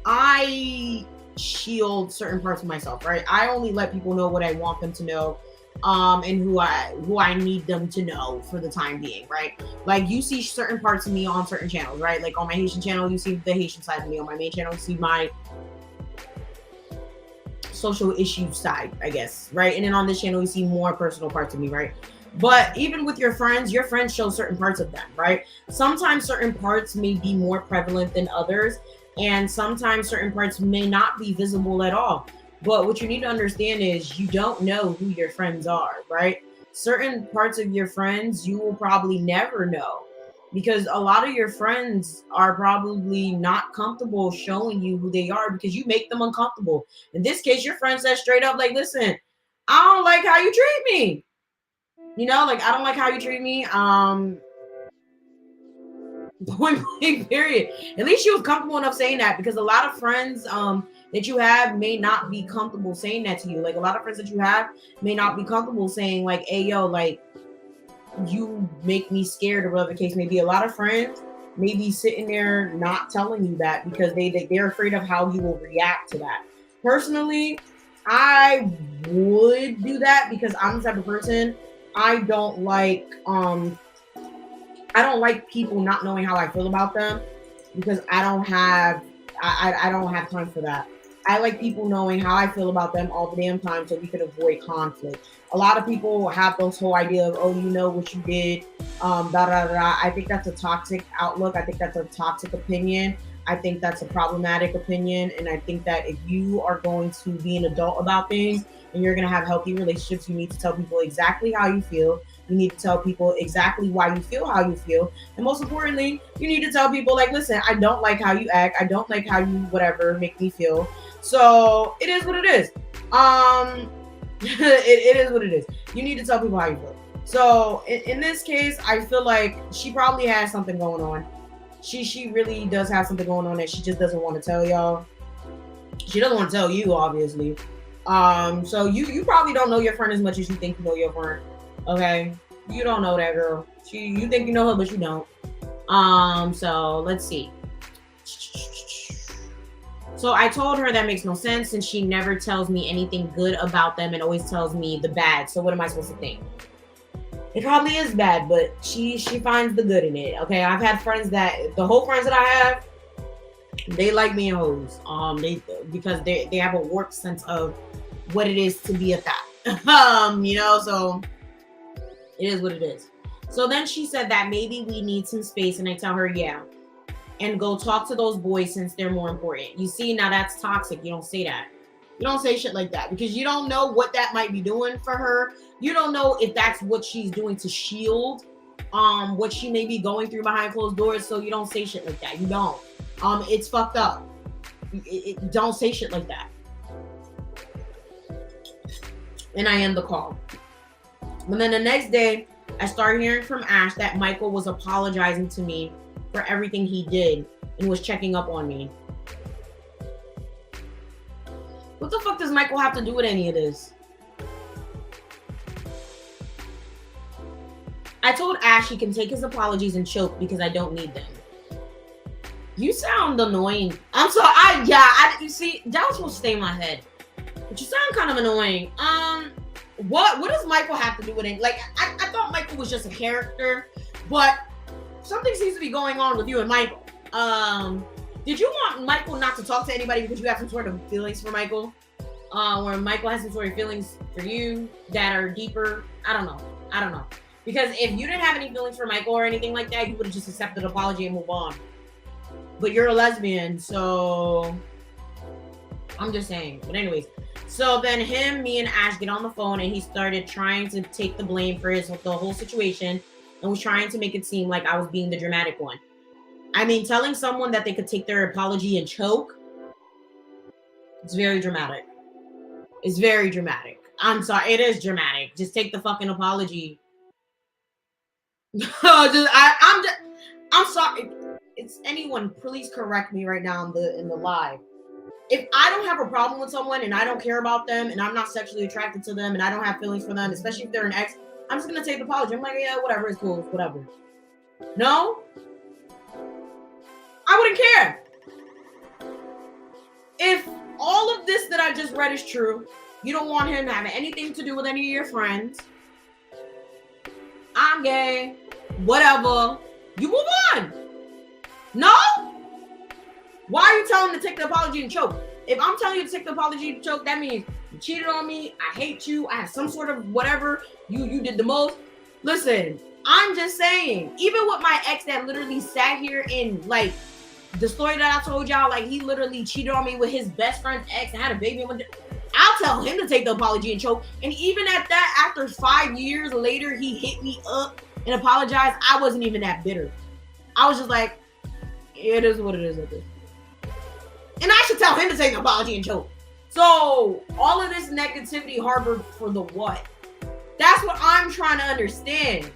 I shield certain parts of myself, right? I only let people know what I want them to know, and who I need them to know for the time being, right? Like you see certain parts of me on certain channels, right? Like on my Haitian channel, you see the Haitian side of me. On my main channel, you see my social issue side, I guess, right? And then on this channel, you see more personal parts of me, right? But even with your friends show certain parts of them, right? Sometimes certain parts may be more prevalent than others, and sometimes certain parts may not be visible at all. But what you need to understand is you don't know who your friends are, right? Certain parts of your friends you will probably never know, because a lot of your friends are probably not comfortable showing you who they are because you make them uncomfortable. In this case, your friend said straight up, like, listen, I don't like how you treat me. You know, like, I don't like how you treat me. Point blank, period. At least she was comfortable enough saying that, because a lot of friends that you have may not be comfortable saying that to you. Like a lot of friends that you have may not be comfortable saying like, hey, yo, like you make me scared, or whatever the case may be. A lot of friends may be sitting there not telling you that because they're afraid of how you will react to that. Personally, I would do that because I'm the type of person, I don't like people not knowing how I feel about them, because I don't have time for that. I like people knowing how I feel about them all the damn time so we could avoid conflict. A lot of people have this whole idea of, oh, you know what you did, da da da. I think that's a toxic outlook. I think that's a toxic opinion. I think that's a problematic opinion, and I think that if you are going to be an adult about things and you're going to have healthy relationships, you need to tell people exactly how you feel. You need to tell people exactly why you feel how you feel. And most importantly, you need to tell people, like, listen, I don't like how you act. I don't like how you whatever make me feel. So it is what it is. It is what it is. You need to tell people how you feel. So in this case, I feel like she probably has something going on. She really does have something going on that she just doesn't want to tell y'all. She doesn't want to tell you, obviously. So you probably don't know your friend as much as you think you know your friend. Okay, you don't know that girl. You think you know her, but you don't. So let's see. So I told her that makes no sense, and she never tells me anything good about them and always tells me the bad. So what am I supposed to think? It probably is bad, but she finds the good in it. Okay, I've had friends the whole friends that I have, they like me and hoes. Because they have a warped sense of what it is to be a thot. You know, so it is what it is. So then she said that maybe we need some space, and I tell her, yeah, and go talk to those boys since they're more important. You see, now that's toxic. You don't say that. You don't say shit like that because you don't know what that might be doing for her. You don't know if that's what she's doing to shield what she may be going through behind closed doors. So you don't say shit like that. You don't. It's fucked up. Don't say shit like that. And I end the call. But then the next day, I started hearing from Ash that Michael was apologizing to me for everything he did and was checking up on me. What the fuck does Michael have to do with any of this? I told Ash he can take his apologies and choke because I don't need them. You sound annoying. I'm sorry. You see, that was supposed to stay in my head. But you sound kind of annoying. What does Michael have to do with it? Like, I thought Michael was just a character, but something seems to be going on with you and Michael. Did you want Michael not to talk to anybody because you have some sort of feelings for Michael? Or Michael has some sort of feelings for you that are deeper? I don't know. Because if you didn't have any feelings for Michael or anything like that, you would have just accepted an apology and move on. But you're a lesbian, so I'm just saying. But anyways, so then me and Ash get on the phone, and he started trying to take the blame for the whole situation and was trying to make it seem like I was being the dramatic one. I mean, telling someone that they could take their apology and choke, it's very dramatic. It's very dramatic. I'm sorry, it is dramatic. Just take the fucking apology. I'm sorry. It's anyone, please correct me right now in the live. If I don't have a problem with someone and I don't care about them and I'm not sexually attracted to them and I don't have feelings for them, especially if they're an ex, I'm just gonna take the apology. I'm like, yeah, whatever, it's cool, whatever. No, I wouldn't care. If all of this that I just read is true, you don't want him having anything to do with any of your friends, I'm gay, whatever, you move on. No? Why are you telling him to take the apology and choke? If I'm telling you to take the apology and choke, that means you cheated on me, I hate you, I have some sort of whatever, you did the most. Listen, I'm just saying, even with my ex that literally sat here in, like, the story that I told y'all, like, he literally cheated on me with his best friend's ex and had a baby with I'll tell him to take the apology and choke. And even at that, after 5 years later, he hit me up and apologized. I wasn't even that bitter. I was just like, it is what it is at this. And I should tell him to take an apology and choke. So all of this negativity harbored for the what? That's what I'm trying to understand.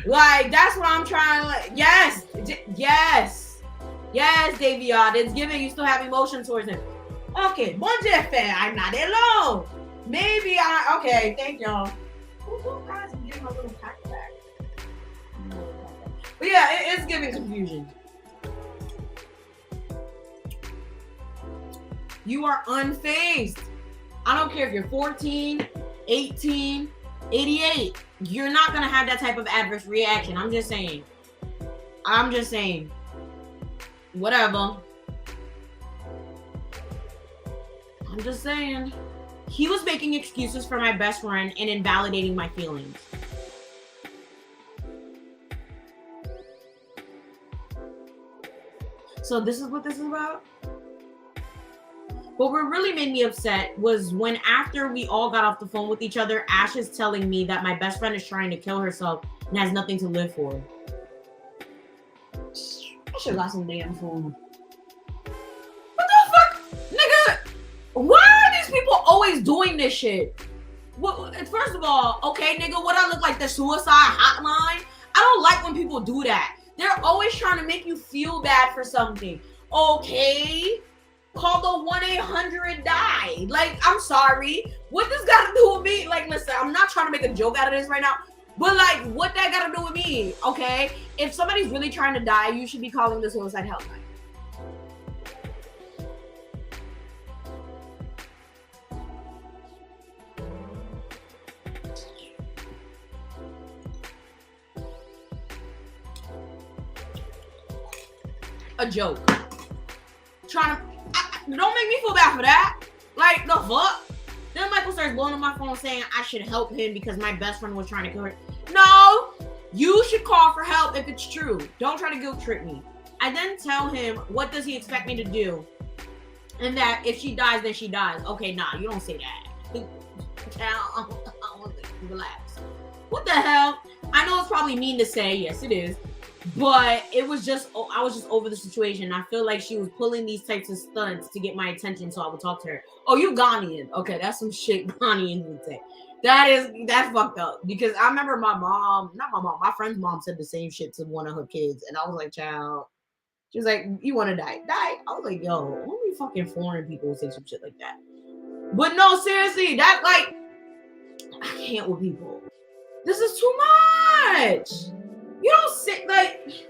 Like, that's what I'm trying to, like, yes, Davion, it's giving you still have emotion towards him. Okay, bon Dieu, I'm not alone. Maybe okay, thank y'all. Guys, I'm getting my little pack back. But yeah, it's giving confusion. You are unfazed. I don't care if you're 14, 18, 88. You're not going to have that type of adverse reaction. I'm just saying. Whatever. I'm just saying. He was making excuses for my best friend and invalidating my feelings. So this is what this is about? But what really made me upset was when after we all got off the phone with each other, Ash is telling me that my best friend is trying to kill herself and has nothing to live for. I should have got some damn food. What the fuck? Nigga, why are these people always doing this shit? What, first of all, okay, nigga, what I look like, the suicide hotline? I don't like when people do that. They're always trying to make you feel bad for something. Okay, call the 1-800-DIE. Like, I'm sorry. What this got to do with me? Like, listen, I'm not trying to make a joke out of this right now. But, like, what that got to do with me, okay? If somebody's really trying to die, you should be calling the suicide helpline. A joke. Trying to... don't make me feel bad for that. Like, the fuck? Then Michael starts blowing up my phone saying I should help him because my best friend was trying to kill her. No! You should call for help if it's true. Don't try to guilt trip me. I then tell him, what does he expect me to do? And that if she dies, then she dies. Okay, nah, you don't say that. Relax. What the hell? I know it's probably mean to say. Yes, it is. But it was just, I was just over the situation. I feel like she was pulling these types of stunts to get my attention so I would talk to her. Oh, you Ghanaian. Okay, that's some shit Ghanaians would say. That's fucked up. Because I remember my friend's mom said the same shit to one of her kids. And I was like, child. She was like, you want to die? Die. I was like, yo, only fucking foreign people say some shit like that. But no, seriously, that, like, I can't with people. This is too much. You don't sit like,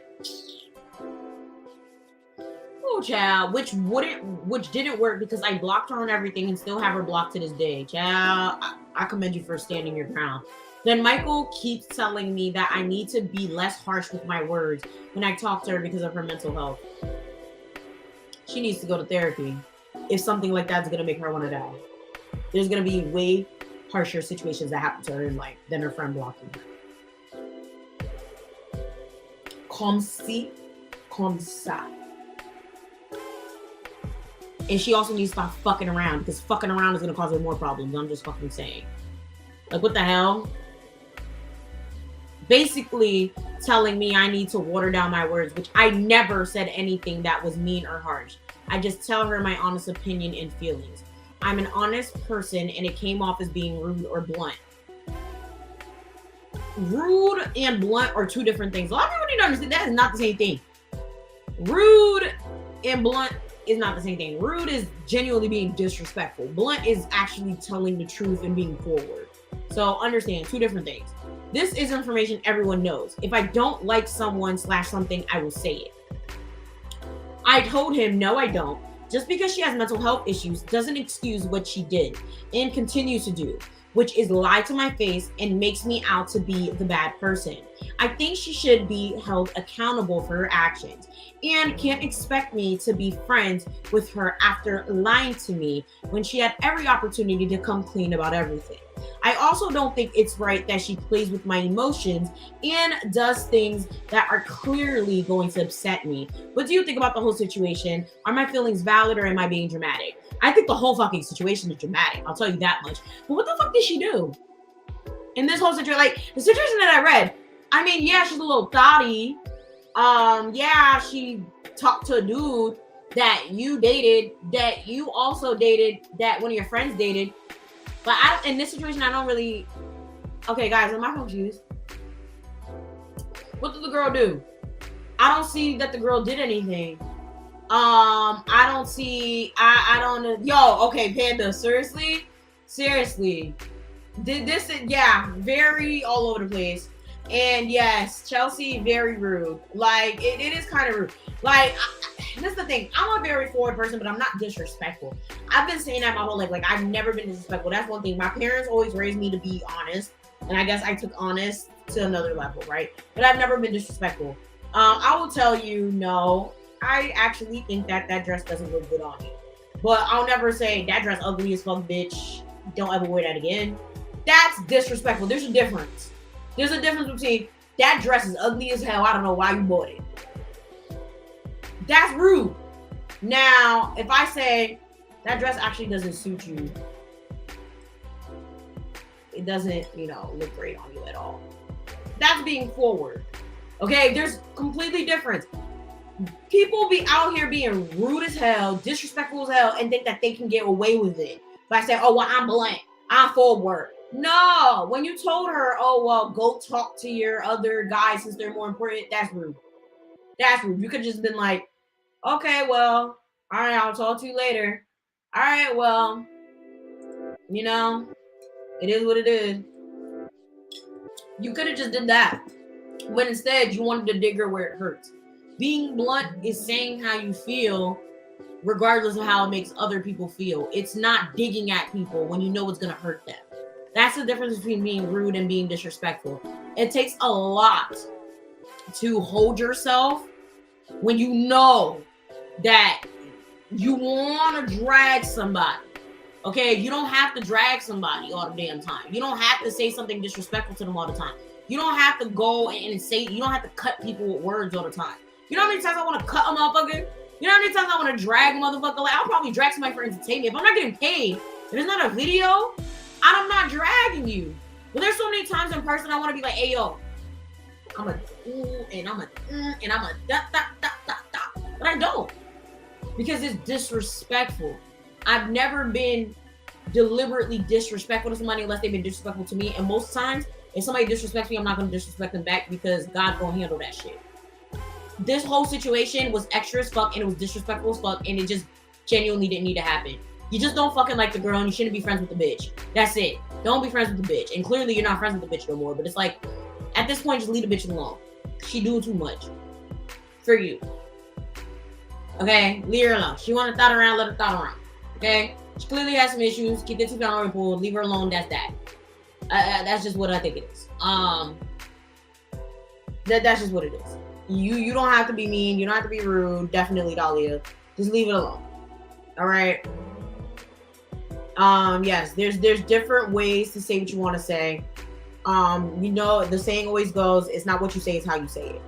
oh child, which didn't work because I blocked her on everything and still have her blocked to this day. Child, I commend you for standing your ground. Then Michael keeps telling me that I need to be less harsh with my words when I talk to her because of her mental health. She needs to go to therapy if something like that's gonna make her want to die. There's gonna be way harsher situations that happen to her in life than her friend blocking her. Comme ci, comme ça. And she also needs to stop fucking around because fucking around is going to cause her more problems. I'm just fucking saying. Like, what the hell? Basically telling me I need to water down my words, which I never said anything that was mean or harsh. I just tell her my honest opinion and feelings. I'm an honest person and it came off as being rude or blunt. Rude and blunt are two different things. A lot of people need to understand that is not the same thing. Rude and blunt is not the same thing. Rude is genuinely being disrespectful. Blunt is actually telling the truth and being forward. So understand, two different things. This is information everyone knows. If I don't like someone / something, I will say it. I told him, no, I don't. Just because she has mental health issues doesn't excuse what she did and continues to do, which is lie to my face and makes me out to be the bad person. I think she should be held accountable for her actions and can't expect me to be friends with her after lying to me when she had every opportunity to come clean about everything. I also don't think it's right that she plays with my emotions and does things that are clearly going to upset me. What do you think about the whole situation? Are my feelings valid or am I being dramatic? I think the whole fucking situation is dramatic. I'll tell you that much. But what the fuck did she do? In this whole situation, like the situation that I read, I mean, yeah, she's a little thotty. Yeah, she talked to a dude that you dated, that you also dated, that one of your friends dated. But in this situation, I don't really... Okay, guys, am I confused? What did the girl do? I don't see that the girl did anything. I don't see... I don't... Yo, okay, Panda, seriously? Seriously. Did this... Yeah, very all over the place. And yes, Chelsea, very rude. Like, it is kind of rude. Like, that's the thing. I'm a very forward person, but I'm not disrespectful. I've been saying that my whole life. Like, I've never been disrespectful. That's one thing. My parents always raised me to be honest. And I guess I took honest to another level, right? But I've never been disrespectful. I will tell you, no. I actually think that that dress doesn't look good on you. But I'll never say, that dress ugly as fuck, bitch. Don't ever wear that again. That's disrespectful. There's a difference. There's a difference between that dress is ugly as hell. I don't know why you bought it. That's rude. Now, if I say that dress actually doesn't suit you, it doesn't, look great on you at all. That's being forward. Okay, there's completely difference. People be out here being rude as hell, disrespectful as hell, and think that they can get away with it by saying, oh, well, I'm blunt, I'm forward. No, when you told her, oh, well, go talk to your other guys since they're more important, that's rude. That's rude. You could just been like, okay, well, all right, I'll talk to you later. All right, well, it is what it is. You could have just did that. But instead, you wanted to dig her where it hurts. Being blunt is saying how you feel, regardless of how it makes other people feel. It's not digging at people when you know it's going to hurt them. That's the difference between being rude and being disrespectful. It takes a lot to hold yourself when you know that you want to drag somebody. Okay, you don't have to drag somebody all the damn time. You don't have to say something disrespectful to them all the time. You don't have to go and say, you don't have to cut people with words all the time. You know how many times I want to cut a motherfucker? You know how many times I want to drag a motherfucker? Like, I'll probably drag somebody for entertainment. If I'm not getting paid, if it's not a video, I'm not dragging you. But there's so many times in person I want to be like, hey, yo, I'm a and I'm a and I'm a da. But I don't. Because it's disrespectful. I've never been deliberately disrespectful to somebody unless they've been disrespectful to me. And most times, if somebody disrespects me, I'm not going to disrespect them back because God's going to handle that shit. This whole situation was extra as fuck and it was disrespectful as fuck and it just genuinely didn't need to happen. You just don't fucking like the girl and you shouldn't be friends with the bitch. That's it. Don't be friends with the bitch. And clearly you're not friends with the bitch no more. But it's like, at this point, just leave the bitch alone. She doing too much for you. Okay? Leave her alone. She want to thought around, let her thought around. Okay? She clearly has some issues. Keep the two down the pool. Leave her alone. That's that. That's just what I think it is. That's just what it is. You don't have to be mean. You don't have to be rude. Definitely, Dahlia. Just leave it alone. All right. Yes, there's different ways to say what you want to say. The saying always goes, it's not what you say, it's how you say it.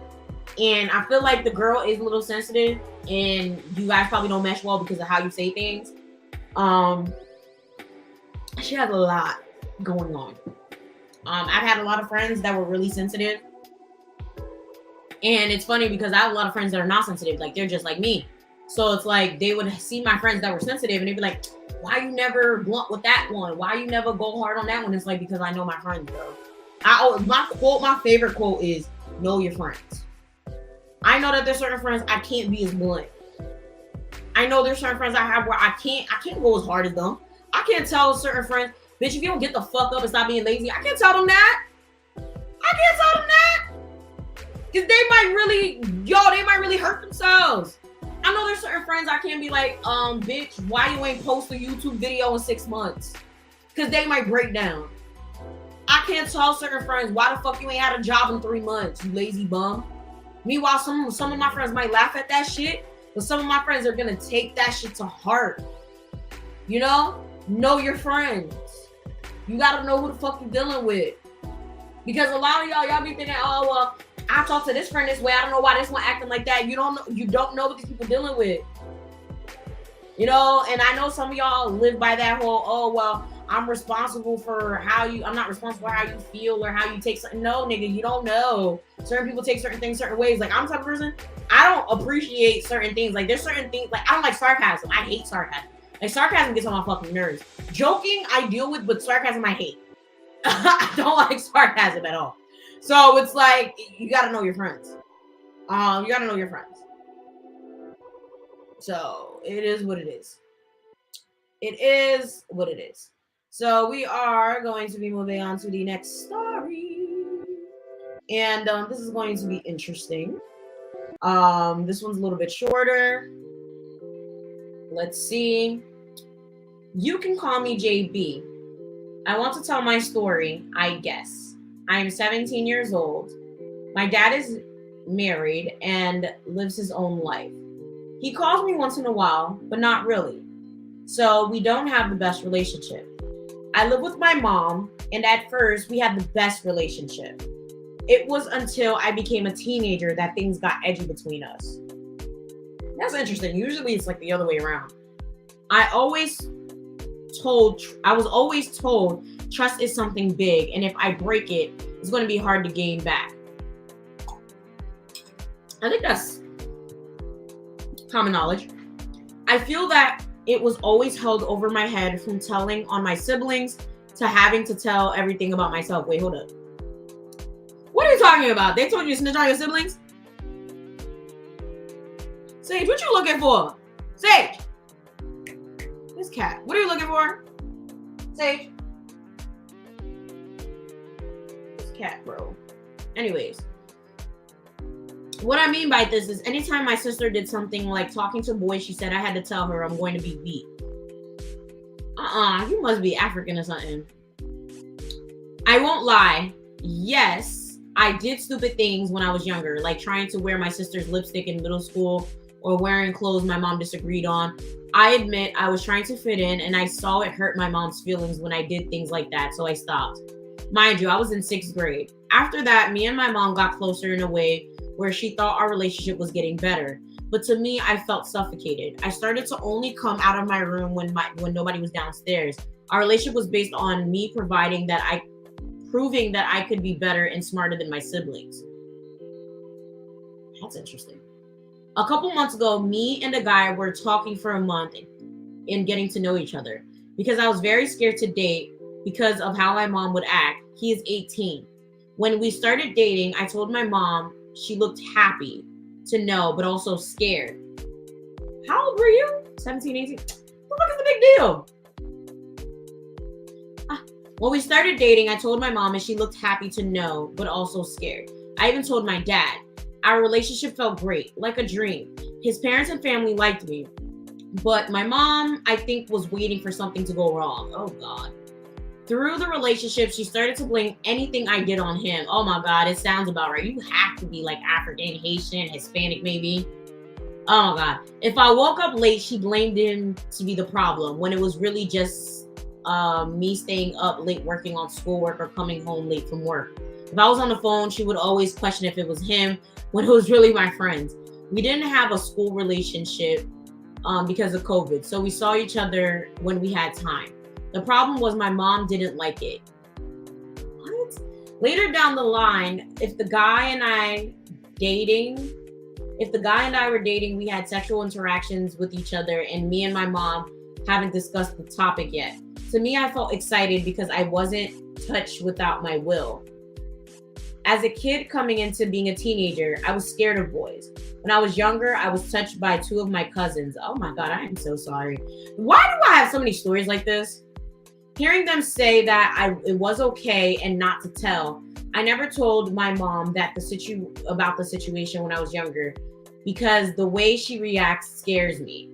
And I feel like the girl is a little sensitive and you guys probably don't mesh well because of how you say things. She has a lot going on. I've had a lot of friends that were really sensitive. And it's funny because I have a lot of friends that are not sensitive. Like, they're just like me. So it's like, they would see my friends that were sensitive and they'd be like, why you never blunt with that one? Why you never go hard on that one? It's like, because I know my friends, bro. My favorite quote is, know your friends. I know that there's certain friends I can't be as blunt. I know there's certain friends I have where I can't go as hard as them. I can't tell certain friends, bitch, if you don't get the fuck up and stop being lazy, I can't tell them that. Because they might really hurt themselves. I know there's certain friends I can't be like, bitch, why you ain't post a YouTube video in 6 months? Because they might break down. I can't tell certain friends, why the fuck you ain't had a job in 3 months, you lazy bum? Meanwhile, some of my friends might laugh at that shit, but some of my friends are gonna take that shit to heart. You know your friends. You gotta know who the fuck you're dealing with. Because a lot of y'all be thinking, oh, well, I talk to this friend this way. I don't know why this one acting like that. You don't know what these people dealing with. And I know some of y'all live by that whole, oh, well, I'm not responsible for how you feel or how you take something. No, nigga, you don't know. Certain people take certain things certain ways. Like, I'm the type of person, I don't appreciate certain things. Like, there's certain things, like, I don't like sarcasm. I hate sarcasm. Like, sarcasm gets on my fucking nerves. Joking, I deal with, but sarcasm, I hate. I don't like sarcasm at all. So it's like, you gotta know your friends. You gotta know your friends. So it is what it is. It is what it is. So we are going to be moving on to the next story. And this is going to be interesting. This one's a little bit shorter. Let's see. You can call me JB. I want to tell my story, I guess. I am 17 years old. My dad is married and lives his own life. He calls me once in a while, but not really. So we don't have the best relationship. I live with my mom, and at first we had the best relationship. It was until I became a teenager that things got edgy between us. That's interesting. Usually it's like the other way around. I was always told trust is something big, and if I break it, it's going to be hard to gain back. I think that's common knowledge. I feel that it was always held over my head, from telling on my siblings to having to tell everything about myself. Wait, hold up. What are you talking about? They told you to snitch on your siblings? Sage, what you looking for? Sage! This cat. What are you looking for? Sage? This cat, bro. Anyways. What I mean by this is anytime my sister did something like talking to boys, she said I had to tell her I'm going to be beat. You must be African or something. I won't lie. Yes, I did stupid things when I was younger, like trying to wear my sister's lipstick in middle school or wearing clothes my mom disagreed on. I admit I was trying to fit in, and I saw it hurt my mom's feelings when I did things like that, so I stopped. Mind you, I was in 6th grade. After that, me and my mom got closer in a way where she thought our relationship was getting better. But to me, I felt suffocated. I started to only come out of my room when nobody was downstairs. Our relationship was based on me proving that I could be better and smarter than my siblings. That's interesting. A couple months ago, me and a guy were talking for a month and getting to know each other. Because I was very scared to date because of how my mom would act. He is 18. When we started dating, I told my mom she looked happy to know, but also scared. How old were you? 17, 18? What the fuck is the big deal? When we started dating, I told my mom and she looked happy to know, but also scared. I even told my dad. Our relationship felt great, like a dream. His parents and family liked me, but my mom, I think, was waiting for something to go wrong. Oh God. Through the relationship, she started to blame anything I did on him. Oh my God, it sounds about right. You have to be like African, Haitian, Hispanic maybe. Oh God. If I woke up late, she blamed him to be the problem when it was really just me staying up late working on schoolwork or coming home late from work. If I was on the phone, she would always question if it was him when it was really my friends. We didn't have a school relationship because of COVID, so we saw each other when we had time. The problem was my mom didn't like it. What? Later down the line, if the guy and I were dating, we had sexual interactions with each other, and me and my mom haven't discussed the topic yet. To me, I felt excited because I wasn't touched without my will. As a kid coming into being a teenager, I was scared of boys. When I was younger, I was touched by 2 of my cousins. Oh my God, I am so sorry. Why do I have so many stories like this? Hearing them say that it was okay and not to tell, I never told my mom that about the situation when I was younger because the way she reacts scares me.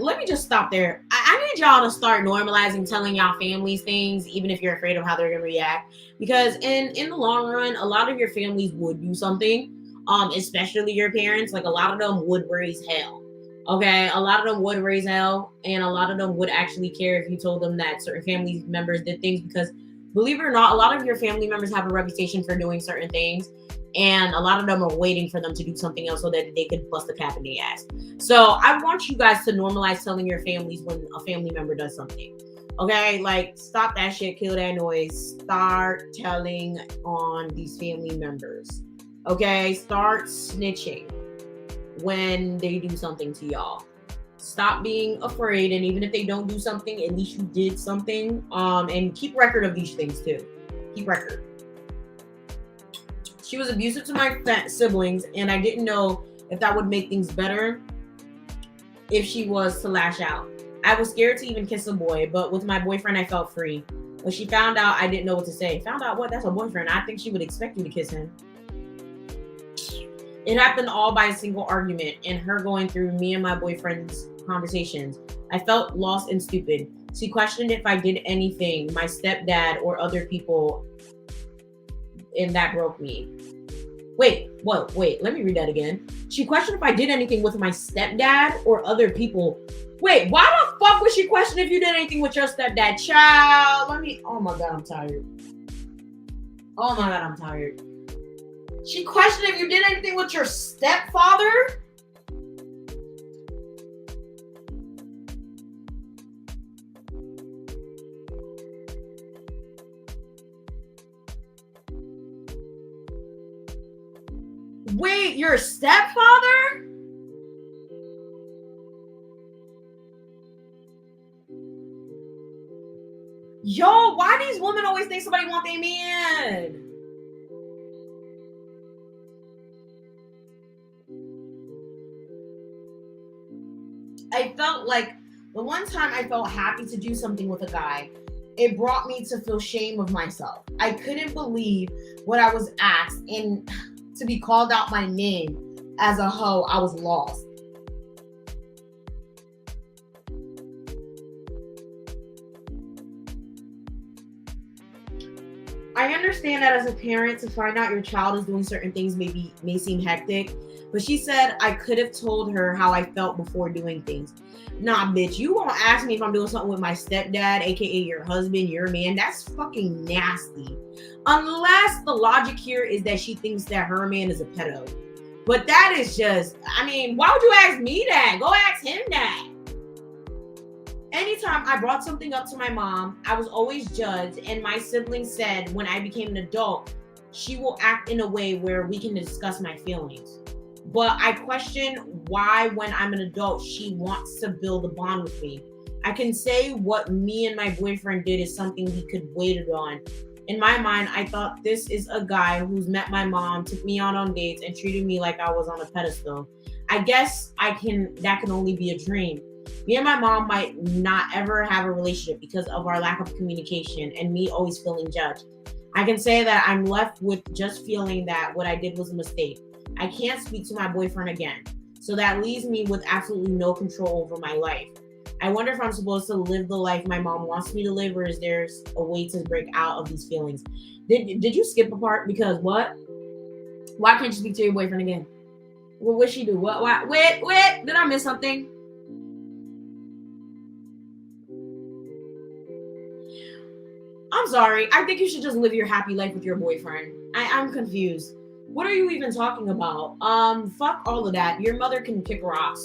Let me just stop there. I need y'all to start normalizing telling y'all families things, even if you're afraid of how they're gonna react. Because in the long run, a lot of your families would do something, especially your parents. Like a lot of them would raise hell. Okay, a lot of them would raise hell, and a lot of them would actually care if you told them that certain family members did things, because believe it or not, a lot of your family members have a reputation for doing certain things, and a lot of them are waiting for them to do something else so that they could bust a cap in their ass. So I want you guys to normalize telling your families when a family member does something. Okay, like stop that shit, kill that noise, start telling on these family members. Okay, start snitching when they do something to y'all. Stop being afraid, and even if they don't do something, at least you did something. And keep record of these things too. Keep record. She was abusive to my siblings, and I didn't know if that would make things better if she was to lash out. I was scared to even kiss a boy, but with my boyfriend, I felt free. When she found out, I didn't know what to say. Found out what? That's a boyfriend. I think she would expect you to kiss him. It happened all by a single argument and her going through me and my boyfriend's conversations. I felt lost and stupid. She questioned if I did anything, my stepdad or other people, and that broke me. Wait, let me read that again. She questioned if I did anything with my stepdad or other people. Wait, why the fuck would she question if you did anything with your stepdad? Child, oh my God, I'm tired. Oh my God, I'm tired. She questioned if you did anything with your stepfather? Wait, your stepfather? Yo, why these women always think somebody want their man? I felt like the one time I felt happy to do something with a guy, it brought me to feel shame of myself. I couldn't believe what I was asked, and to be called out my name as a hoe, I was lost. I understand that as a parent, to find out your child is doing certain things may seem hectic, but she said I could have told her how I felt before doing things. Nah, bitch, you won't ask me if I'm doing something with my stepdad, aka your husband, your man. That's fucking nasty. Unless the logic here is that she thinks that her man is a pedo. But that is just, I mean, why would you ask me that? Go ask him that. Anytime I brought something up to my mom, I was always judged, and my siblings said when I became an adult, she will act in a way where we can discuss my feelings. But I question why, when I'm an adult, she wants to build a bond with me. I can say what me and my boyfriend did is something we could wait on. In my mind, I thought this is a guy who's met my mom, took me out on dates, and treated me like I was on a pedestal. I guess that can only be a dream. Me and my mom might not ever have a relationship because of our lack of communication and me always feeling judged. I can say that I'm left with just feeling that what I did was a mistake. I can't speak to my boyfriend again. So that leaves me with absolutely no control over my life. I wonder if I'm supposed to live the life my mom wants me to live, or is there a way to break out of these feelings? Did you skip a part? Because what? Why can't you speak to your boyfriend again? What would she do? What? Why? Wait, did I miss something? I'm sorry. I think you should just live your happy life with your boyfriend. I'm confused. What are you even talking about? Fuck all of that. Your mother can kick rocks.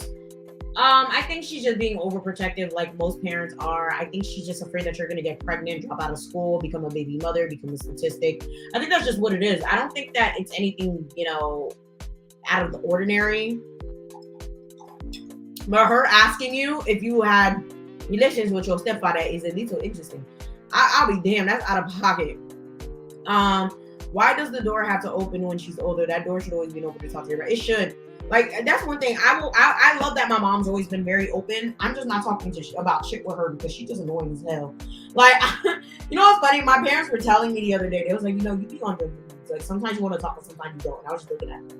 I think she's just being overprotective like most parents are. I think she's just afraid that you're going to get pregnant, drop out of school, become a baby mother, become a statistic. I think that's just what it is. I don't think that it's anything, out of the ordinary. But her asking you if you had relations with your stepfather is a little interesting. I'll be damned. That's out of pocket. Why does the door have to open when she's older? That door should always be open to talk to her. It should. Like, that's one thing. I love that my mom's always been very open. I'm just not talking about shit with her because she's just annoying as hell. Like, you know what's funny? My parents were telling me the other day. They was like, you be on your moods. Like, sometimes you want to talk, but sometimes you don't. And I was just looking at them.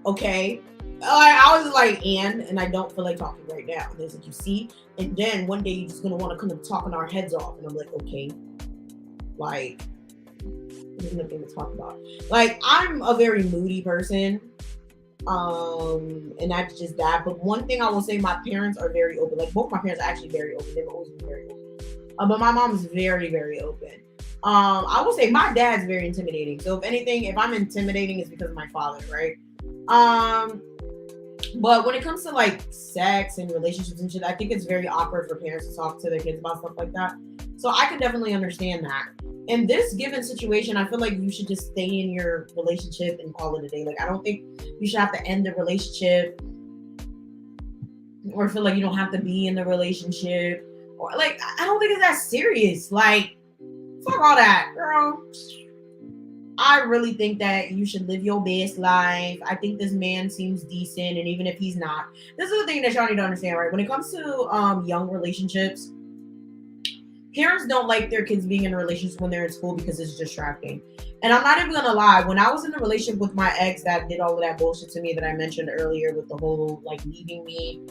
Okay. I was like, and I don't feel like talking right now. And there's like, you see? And then one day you're just going to want to come and talking our heads off. And I'm like, okay. Like, there's nothing to talk about. Like, I'm a very moody person. And that's just that. But one thing I will say, my parents are very open. Like, both my parents are actually very open. They've always been very open. But my mom's very, very open. I will say my dad's very intimidating. So if anything, if I'm intimidating, it's because of my father, right? But when it comes to like sex and relationships and shit, I think it's very awkward for parents to talk to their kids about stuff like that. So I can definitely understand that. In this given situation, I feel like you should just stay in your relationship and call it a day. Like, I don't think you should have to end the relationship or feel like you don't have to be in the relationship. Or like, I don't think it's that serious. Like, fuck all that, girl. I really think that you should live your best life. I think this man seems decent, and even if he's not, this is the thing that y'all need to understand, right? When it comes to young relationships, parents don't like their kids being in a relationship when they're in school because it's distracting. And I'm not even gonna lie, when I was in a relationship with my ex that did all of that bullshit to me that I mentioned earlier with the whole like leaving me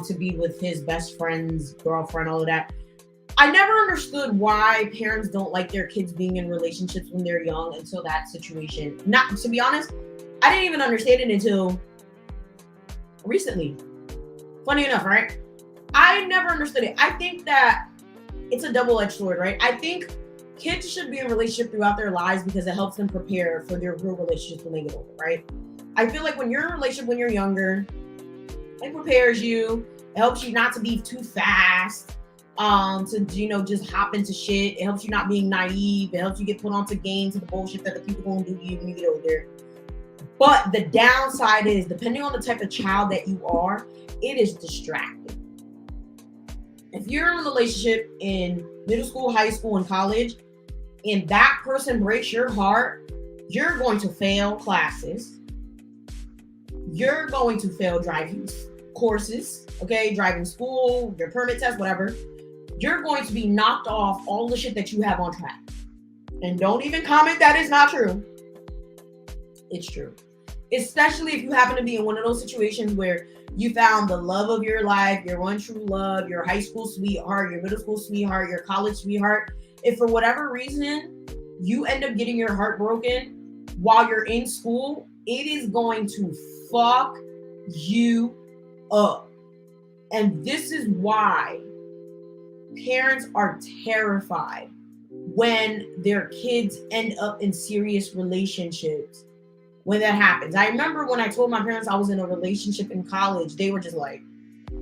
to be with his best friend's girlfriend, all of that, I never understood why parents don't like their kids being in relationships when they're young until that situation. Not, to be honest, I didn't even understand it until recently. Funny enough, right? I never understood it. I think that it's a double-edged sword, right? I think kids should be in a relationship throughout their lives because it helps them prepare for their real relationships when they get older, right? I feel like when you're in a relationship when you're younger, it prepares you. It helps you not to be too fast, to just hop into shit. It helps you not being naive. It helps you get put onto games and the bullshit that the people gonna do to you when you get older. But the downside is, depending on the type of child that you are, it is distracting. If you're in a relationship in middle school, high school, and college, and that person breaks your heart, you're going to fail classes. You're going to fail driving courses, okay? Driving school, your permit test, whatever. You're going to be knocked off all the shit that you have on track. And don't even comment that it's not true. It's true. Especially if you happen to be in one of those situations where you found the love of your life, your one true love, your high school sweetheart, your middle school sweetheart, your college sweetheart. If for whatever reason you end up getting your heart broken while you're in school, it is going to fuck you up. And this is why parents are terrified when their kids end up in serious relationships. When that happens, I remember when I told my parents I was in a relationship in college, they were just like, I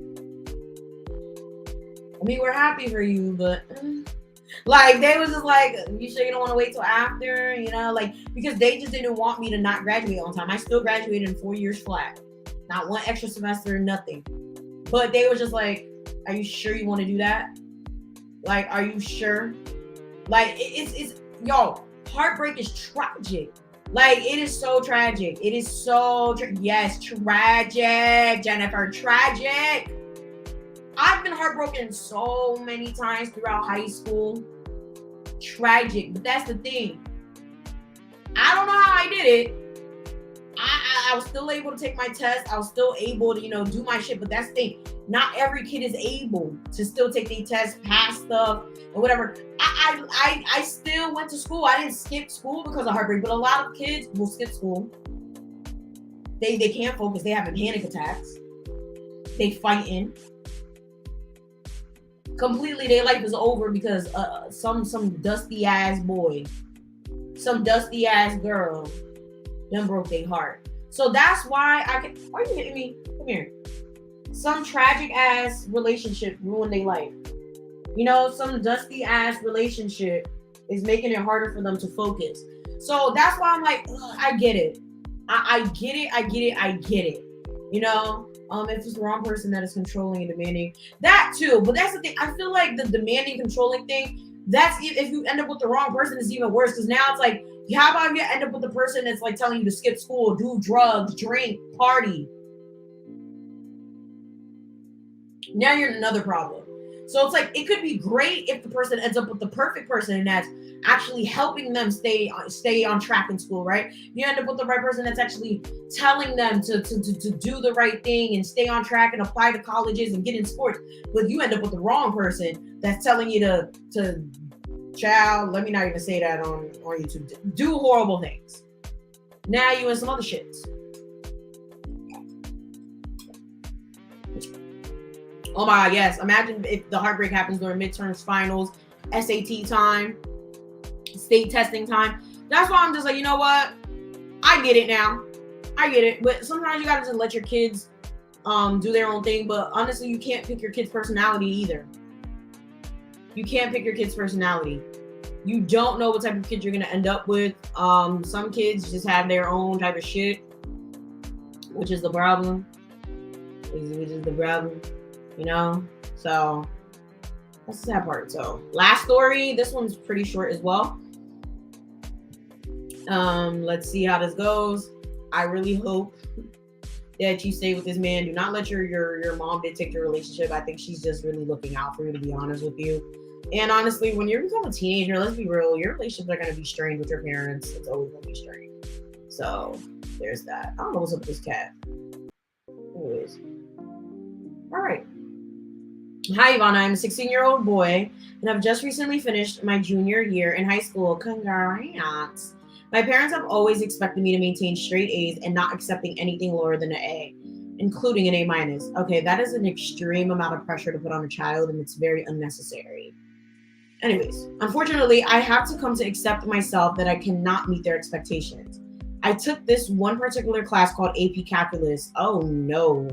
mean, we're happy for you, but like, they was just like, you sure you don't want to wait till after, like, because they just didn't want me to not graduate on time. I still graduated in 4 years flat, not one extra semester, nothing. But they were just like, are you sure you want to do that? Like, are you sure? Like, it's yo, heartbreak is tragic. Like, it is so tragic. It is so, yes, tragic, Jennifer, tragic. I've been heartbroken so many times throughout high school. Tragic, but that's the thing. I don't know how I did it. I was still able to take my test. I was still able to, do my shit, but that's the thing. Not every kid is able to still take their test, pass stuff, and whatever. I still went to school. I didn't skip school because of heartbreak, but a lot of kids will skip school. They can't focus. They have panic attacks. They fighting. Completely, their life is over because some dusty ass boy, some dusty ass girl, done broke their heart. So that's why why are you hitting me? Come here. Some tragic ass relationship ruined their life. Some dusty ass relationship is making it harder for them to focus. So that's why I'm like, I get it. I get it. If it's the wrong person that is controlling and demanding, that too. But that's the thing. I feel like the demanding, controlling thing, that's if you end up with the wrong person, it's even worse. Because now it's like, how about if you end up with the person that's like telling you to skip school, do drugs, drink, party? Now you're in another problem. So it's like, it could be great if the person ends up with the perfect person and that's actually helping them stay on track in school, right? You end up with the right person that's actually telling them to do the right thing and stay on track and apply to colleges and get in sports. But you end up with the wrong person that's telling you to child, let me not even say that on YouTube, do horrible things. Now you in some other shits. Oh my God, yes. Imagine if the heartbreak happens during midterms, finals, SAT time, state testing time. That's why I'm just like, you know what? I get it now. I get it. But sometimes you gotta just let your kids do their own thing. But honestly, you can't pick your kid's personality either. You can't pick your kid's personality. You don't know what type of kid you're gonna end up with. Some kids just have their own type of shit, which is the problem. Which is the problem. So that's the sad part. So last story, this one's pretty short as well. Let's see how this goes. I really hope that you stay with this man. Do not let your mom dictate your relationship. I think she's just really looking out for you, to be honest with you. And honestly, when you become a teenager, let's be real, your relationships are going to be strained with your parents. It's always going to be strained. So there's that. I don't know what's up with this cat. Anyways. All right. Hi, Yvana. I'm a 16-year-old boy, and I've just recently finished my junior year in high school. Congrats. My parents have always expected me to maintain straight A's and not accepting anything lower than an A, including an A-. Okay, that is an extreme amount of pressure to put on a child, and it's very unnecessary. Anyways, unfortunately, I have to come to accept myself that I cannot meet their expectations. I took this one particular class called AP Calculus. Oh no.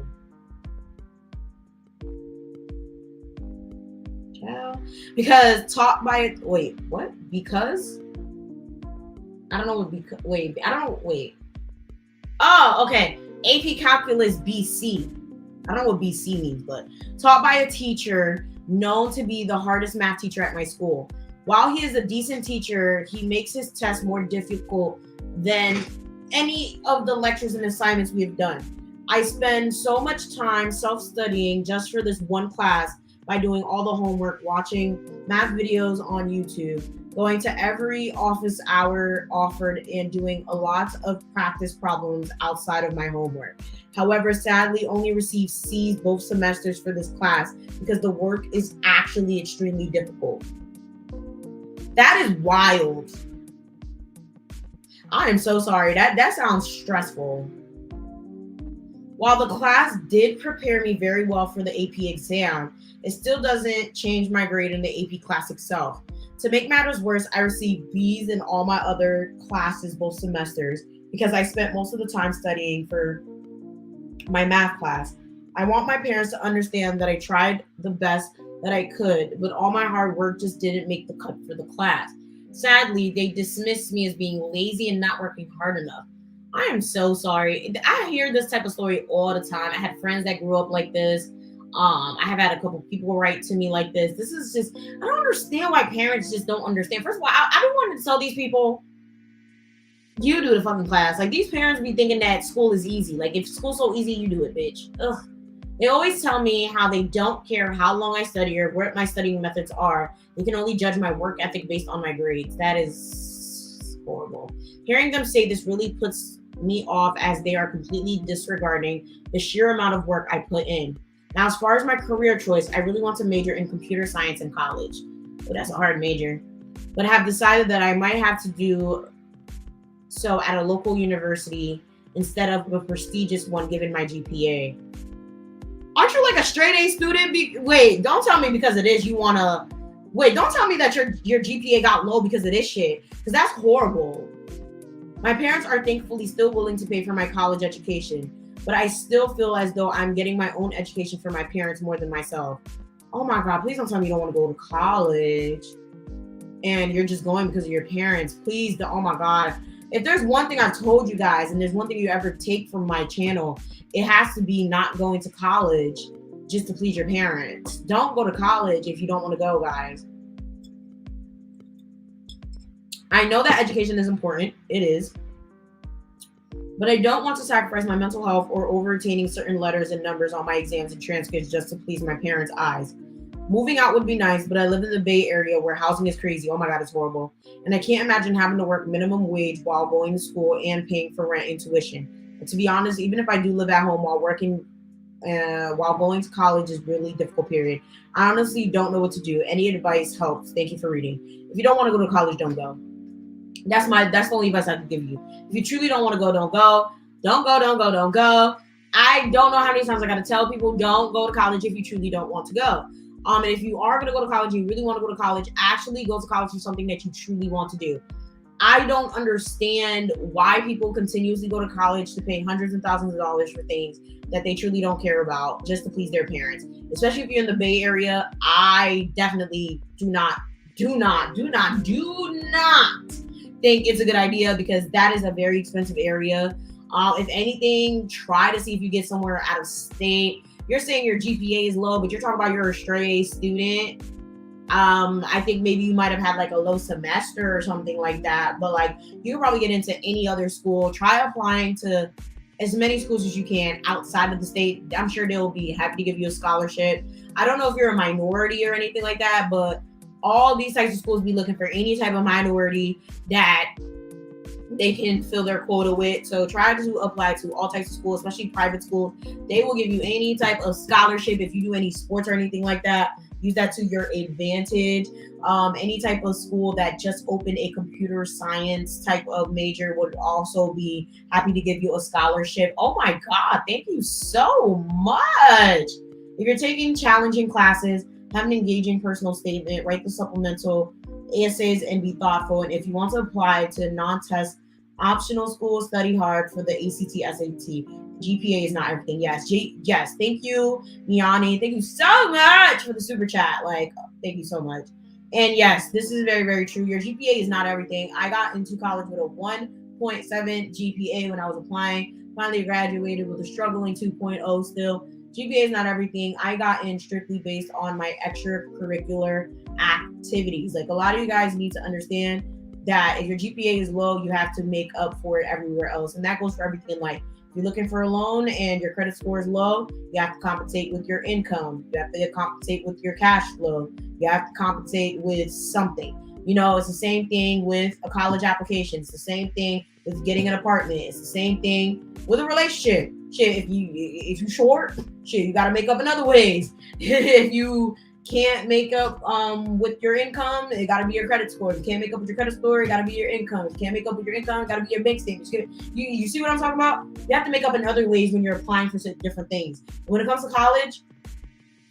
Because taught by, wait, what? Because? I don't know what because, wait, I don't know, wait. Oh, okay. AP Calculus BC. I don't know what BC means, but taught by a teacher known to be the hardest math teacher at my school. While he is a decent teacher, he makes his tests more difficult than any of the lectures and assignments we have done. I spend so much time self-studying just for this one class by doing all the homework, watching math videos on YouTube, going to every office hour offered, and doing a lot of practice problems outside of my homework. However, sadly, only received C's both semesters for this class because the work is actually extremely difficult. That is wild. I am so sorry. That sounds stressful. While the class did prepare me very well for the AP exam, it still doesn't change my grade in the AP class itself. To make matters worse, I received B's in all my other classes both semesters because I spent most of the time studying for my math class. I want my parents to understand that I tried the best that I could, but all my hard work just didn't make the cut for the class. Sadly, they dismissed me as being lazy and not working hard enough. I am so sorry. I hear this type of story all the time. I had friends that grew up like this. I have had a couple people write to me like this. This is just, I don't understand why parents just don't understand. First of all, I don't want to tell these people, you do the fucking class. Like, these parents be thinking that school is easy. Like, if school's so easy, you do it, bitch. Ugh. They always tell me how they don't care how long I study or what my studying methods are. They can only judge my work ethic based on my grades. That is horrible. Hearing them say this really puts me off, as they are completely disregarding the sheer amount of work I put in. Now, as far as my career choice, I really want to major in computer science in college. But that's a hard major. But I have decided that I might have to do so at a local university instead of a prestigious one given my GPA. Aren't you like a straight A student? Wait, don't tell me because of this you want to... Wait, don't tell me that your GPA got low because of this shit. Because that's horrible. My parents are thankfully still willing to pay for my college education, but I still feel as though I'm getting my own education for my parents more than myself. Oh my God, please don't tell me you don't want to go to college and you're just going because of your parents. Please, oh my God. If there's one thing I've told you guys, and there's one thing you ever take from my channel, it has to be not going to college just to please your parents. Don't go to college if you don't want to go, guys. I know that education is important. It is. But I don't want to sacrifice my mental health or over-attaining certain letters and numbers on my exams and transcripts just to please my parents' eyes. Moving out would be nice, but I live in the Bay Area where housing is crazy. Oh my God, it's horrible. And I can't imagine having to work minimum wage while going to school and paying for rent and tuition. And to be honest, even if I do live at home while working, while going to college is really difficult period. I honestly don't know what to do. Any advice helps. Thank you for reading. If you don't want to go to college, don't go. That's the only advice I can give you. If you truly don't want to go, don't go. Don't go, don't go, don't go. I don't know how many times I got to tell people don't go to college if you truly don't want to go. And if you are going to go to college, you really want to go to college, actually go to college for something that you truly want to do. I don't understand why people continuously go to college to pay hundreds and thousands of dollars for things that they truly don't care about just to please their parents. Especially if you're in the Bay Area, I definitely do not think it's a good idea because that is a very expensive area. If anything, try to see if you get somewhere out of state. You're saying your GPA is low, but you're talking about you're a straight A student. I think maybe you might have had like a low semester or something like that, but like you can probably get into any other school. Try applying to as many schools as you can outside of the state. I'm sure they'll be happy to give you a scholarship. I don't know if you're a minority or anything like that, but all these types of schools be looking for any type of minority that they can fill their quota with. So try to apply to all types of schools, especially private schools. They will give you any type of scholarship if you do any sports or anything like that. Use that to your advantage. Any type of school that just opened a computer science type of major would also be happy to give you a scholarship. Oh my God, thank you so much. If you're taking challenging classes, have an engaging personal statement, write the supplemental essays, and be thoughtful. And if you want to apply to non-test optional school, study hard for the ACT SAT. GPA is not everything. Yes, yes. Thank you, Miani. Thank you so much for the super chat. Like, thank you so much. And yes, this is very, very true. Your GPA is not everything. I got into college with a 1.7 GPA when I was applying. Finally graduated with a struggling 2.0 still. GPA is not everything. I got in strictly based on my extracurricular activities. Like, a lot of you guys need to understand that if your GPA is low, you have to make up for it everywhere else. And that goes for everything in life. If you're looking for a loan and your credit score is low, you have to compensate with your income. You have to compensate with your cash flow. You have to compensate with something. You know, it's the same thing with a college application. It's the same thing with getting an apartment. It's the same thing with a relationship. Shit, if you short, shit, you gotta make up in other ways. If you can't make up with your income, it gotta be your credit score. If you can't make up with your credit score, it gotta be your income. If you can't make up with your income, it gotta be your bank statement. You see what I'm talking about? You have to make up in other ways when you're applying for different things. When it comes to college,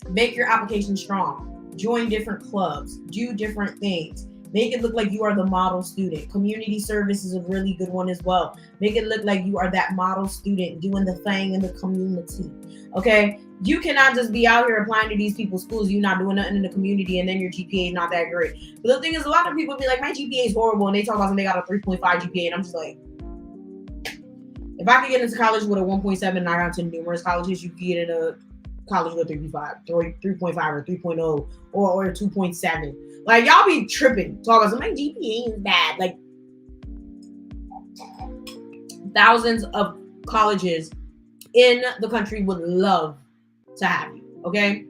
make your application strong. Join different clubs. Do different things. Make it look like you are the model student. Community service is a really good one as well. Make it look like you are that model student doing the thing in the community. Okay? You cannot just be out here applying to these people's schools. You're not doing nothing in the community, and then your GPA is not that great. But the thing is, a lot of people be like, my GPA is horrible, and they talk about they got a 3.5 GPA, and I'm just like, if I could get into college with a 1.7 and I got into numerous colleges, you could get into college with 3.5 or 3.0 or 2.7. Like, y'all be tripping. Talk about my GPA is bad. Like, thousands of colleges in the country would love to have you. Okay?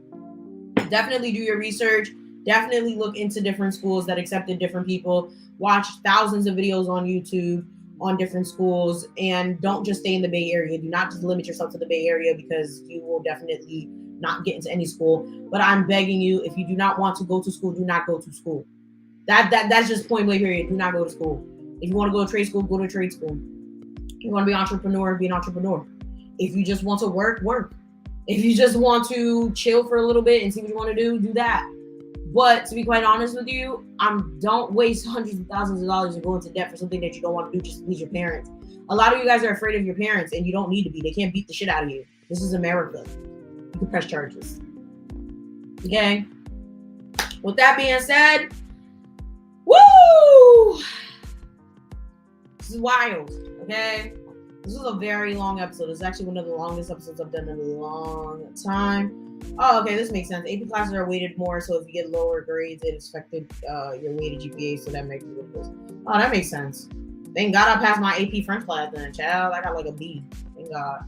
Definitely do your research. Definitely look into different schools that accepted different people. Watch thousands of videos on YouTube on different schools, and don't just stay in the Bay Area. Do not just limit yourself to the Bay Area, because you will definitely not get into any school. But I'm begging you, if you do not want to go to school, do not go to school. That's just point blank period. Do not go to school. If you want to go to trade school, go to trade school. If you want to be an entrepreneur, be an entrepreneur. If you just want to work. If you just want to chill for a little bit and see what you want to do that. But to be quite honest with you, don't waste hundreds of thousands of dollars and go into debt for something that you don't want to do just to please your parents. A lot of you guys are afraid of your parents, and you don't need to be. They can't beat the shit out of you. This is America. You can press charges. Okay? With that being said, woo! This is wild. Okay? This is a very long episode. This is actually one of the longest episodes I've done in a long time. Oh, okay, this makes sense. AP classes are weighted more, so if you get lower grades, it affected your weighted GPA, so that makes it what it is. Oh, that makes sense. Thank God I passed my AP French class then, child. I got like a B. Thank God.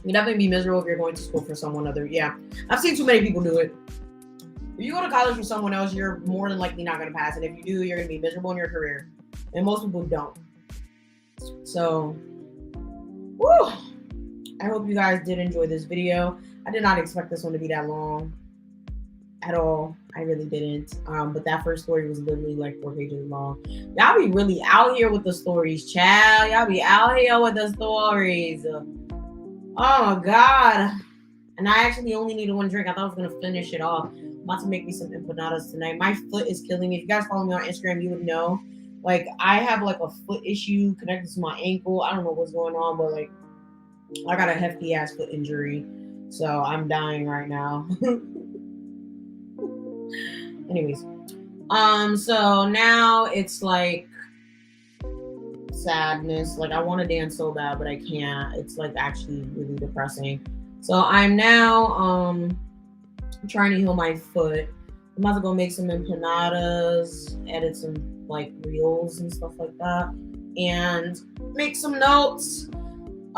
You definitely be miserable if you're going to school for someone other. Yeah, I've seen too many people do it. If you go to college for someone else, you're more than likely not going to pass. And if you do, you're going to be miserable in your career. And most people don't. So, woo! I hope you guys did enjoy this video. I did not expect this one to be that long at all. I really didn't. But that first story was literally like 4 pages long. Y'all be really out here with the stories, child. Y'all be out here with the stories. Oh my God. And I actually only needed one drink. I thought I was going to finish it off. I'm about to make me some empanadas tonight. My foot is killing me. If you guys follow me on Instagram, you would know. Like, I have like a foot issue connected to my ankle. I don't know what's going on, but like, I got a hefty ass foot injury. So I'm dying right now. Anyways. So now it's like sadness. Like, I want to dance so bad, but I can't. It's like actually really depressing. So I'm now trying to heal my foot. I'm about to go make some empanadas, edit some like reels and stuff like that, and make some notes.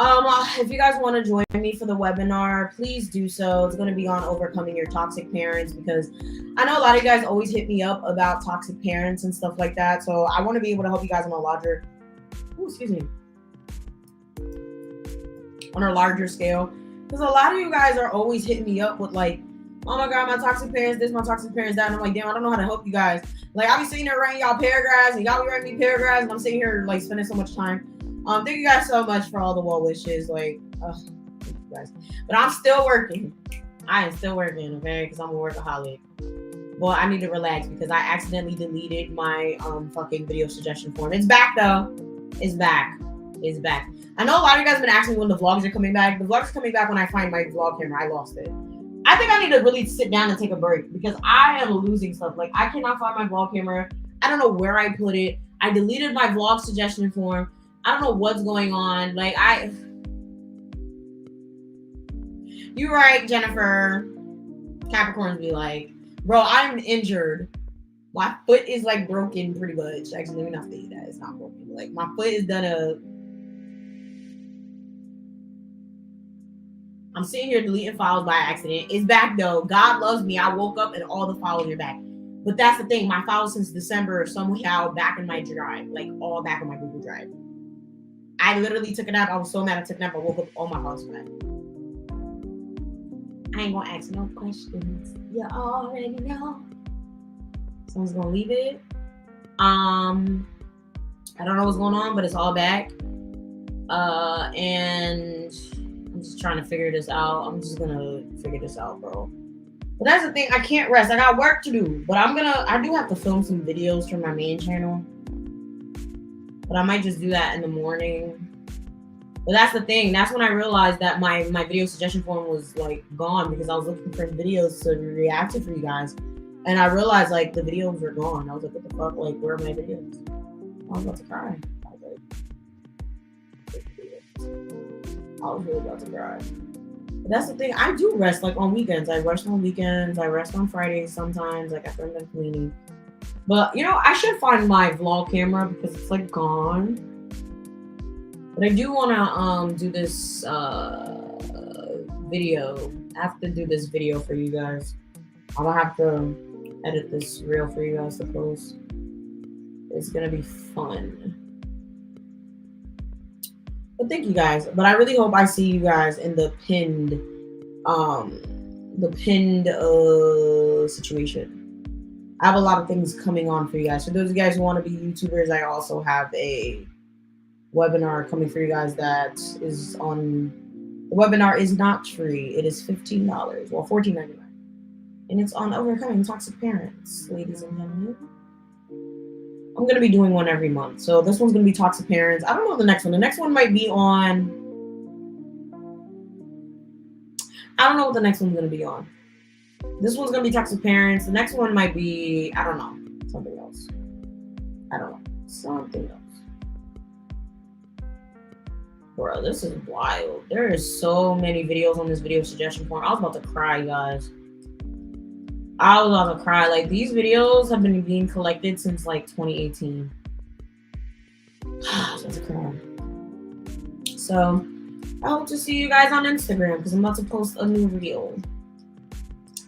If you guys want to join me for the webinar, please do so. It's going to be on overcoming your toxic parents, because I know a lot of you guys always hit me up about toxic parents and stuff like that. So I want to be able to help you guys on a larger, scale. Because a lot of you guys are always hitting me up with like, oh my God, my toxic parents, this, my toxic parents, that. And I'm like, damn, I don't know how to help you guys. Like, I'll be sitting there writing y'all paragraphs, and y'all be writing me paragraphs, and I'm sitting here like spending so much time. Thank you guys so much for all the well wishes. Like, you guys. But I'm still working. I am still working, okay? Because I'm a workaholic. Well, I need to relax because I accidentally deleted my fucking video suggestion form. It's back though. It's back. It's back. I know a lot of you guys have been asking me when the vlogs are coming back. The vlogs are coming back when I find my vlog camera. I lost it. I think I need to really sit down and take a break because I am losing stuff. Like, I cannot find my vlog camera. I don't know where I put it. I deleted my vlog suggestion form. I don't know what's going on. Like, you're right, Jennifer. Capricorns be like, bro, I'm injured. My foot is like broken pretty much. Actually, let me not say that. It's not broken. Like, my foot is done I'm sitting here deleting files by accident. It's back though. God loves me. I woke up and all the files are back. But that's the thing. My files since December are somehow back in my drive. Like, all back in my Google Drive. I literally took a nap. I was so mad I took a nap. I woke up, all my files back. I ain't gonna ask no questions. You already know. Someone's gonna leave it. I don't know what's going on, but it's all back. And I'm just trying to figure this out. I'm just gonna figure this out, bro. But that's the thing. I can't rest. I got work to do. But I do have to film some videos for my main channel. But I might just do that in the morning. But that's the thing. That's when I realized that my video suggestion form was like gone because I was looking for videos to react to for you guys. And I realized like the videos were gone. I was like, what the fuck? Like, where are my videos? I was about to cry. I was really about to cry. But that's the thing. I do rest like on weekends. I rest on weekends. I rest on Fridays sometimes, like after I'm done cleaning. But you know, I should find my vlog camera because it's like gone. But I do want to do this video. I have to do this video for you guys. I'm gonna have to edit this reel for you guys to post. It's gonna be fun. But thank you guys. But I really hope I see you guys in the pinned situation. I have a lot of things coming on for you guys. For those of you guys who want to be YouTubers, I also have a webinar coming for you guys that is on. The webinar is not free. It is $15. Well, $14.99. And it's on overcoming toxic parents, ladies and gentlemen. I'm going to be doing one every month. So this one's going to be toxic parents. I don't know the next one. The next one might be on. I don't know what the next one's going to be on. This one's going to be toxic parents. The next one might be, I don't know, something else. I don't know. Something else. Bro, this is wild. There is so many videos on this video suggestion form. I was about to cry, guys. I was about to cry. Like, these videos have been being collected since like 2018. I was about to cry. So I hope to see you guys on Instagram because I'm about to post a new reel.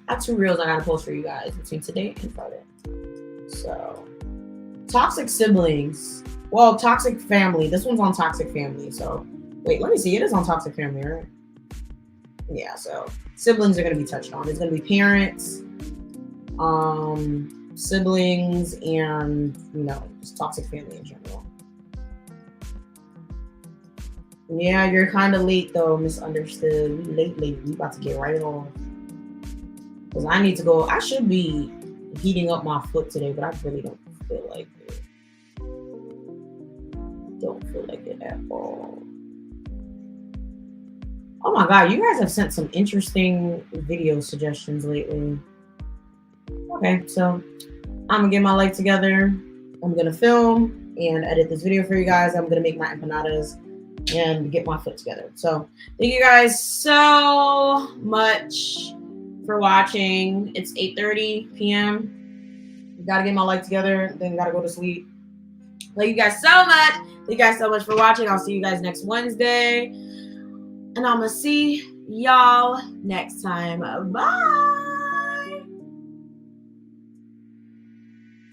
I have 2 reels I gotta post for you guys between today and Friday. So, toxic siblings. Well, toxic family. This one's on toxic family. So, wait, let me see. It is on toxic family, right? Yeah, so siblings are gonna be touched on. It's gonna be parents, siblings, and just toxic family in general. Yeah, you're kind of late though, misunderstood. We late. We about to get right on. Because I need to go. I should be heating up my foot today, but I really don't feel like it. Don't feel like it at all. Oh my God, you guys have sent some interesting video suggestions lately. Okay, so I'm gonna get my life together. I'm gonna film and edit this video for you guys. I'm gonna make my empanadas and get my foot together. So thank you guys so much for watching. It's 8:30 p.m. Gotta get my life together, then gotta go to sleep. Thank you guys so much. Thank you guys so much for watching. I'll see you guys next Wednesday. And I'm gonna see y'all next time. Bye.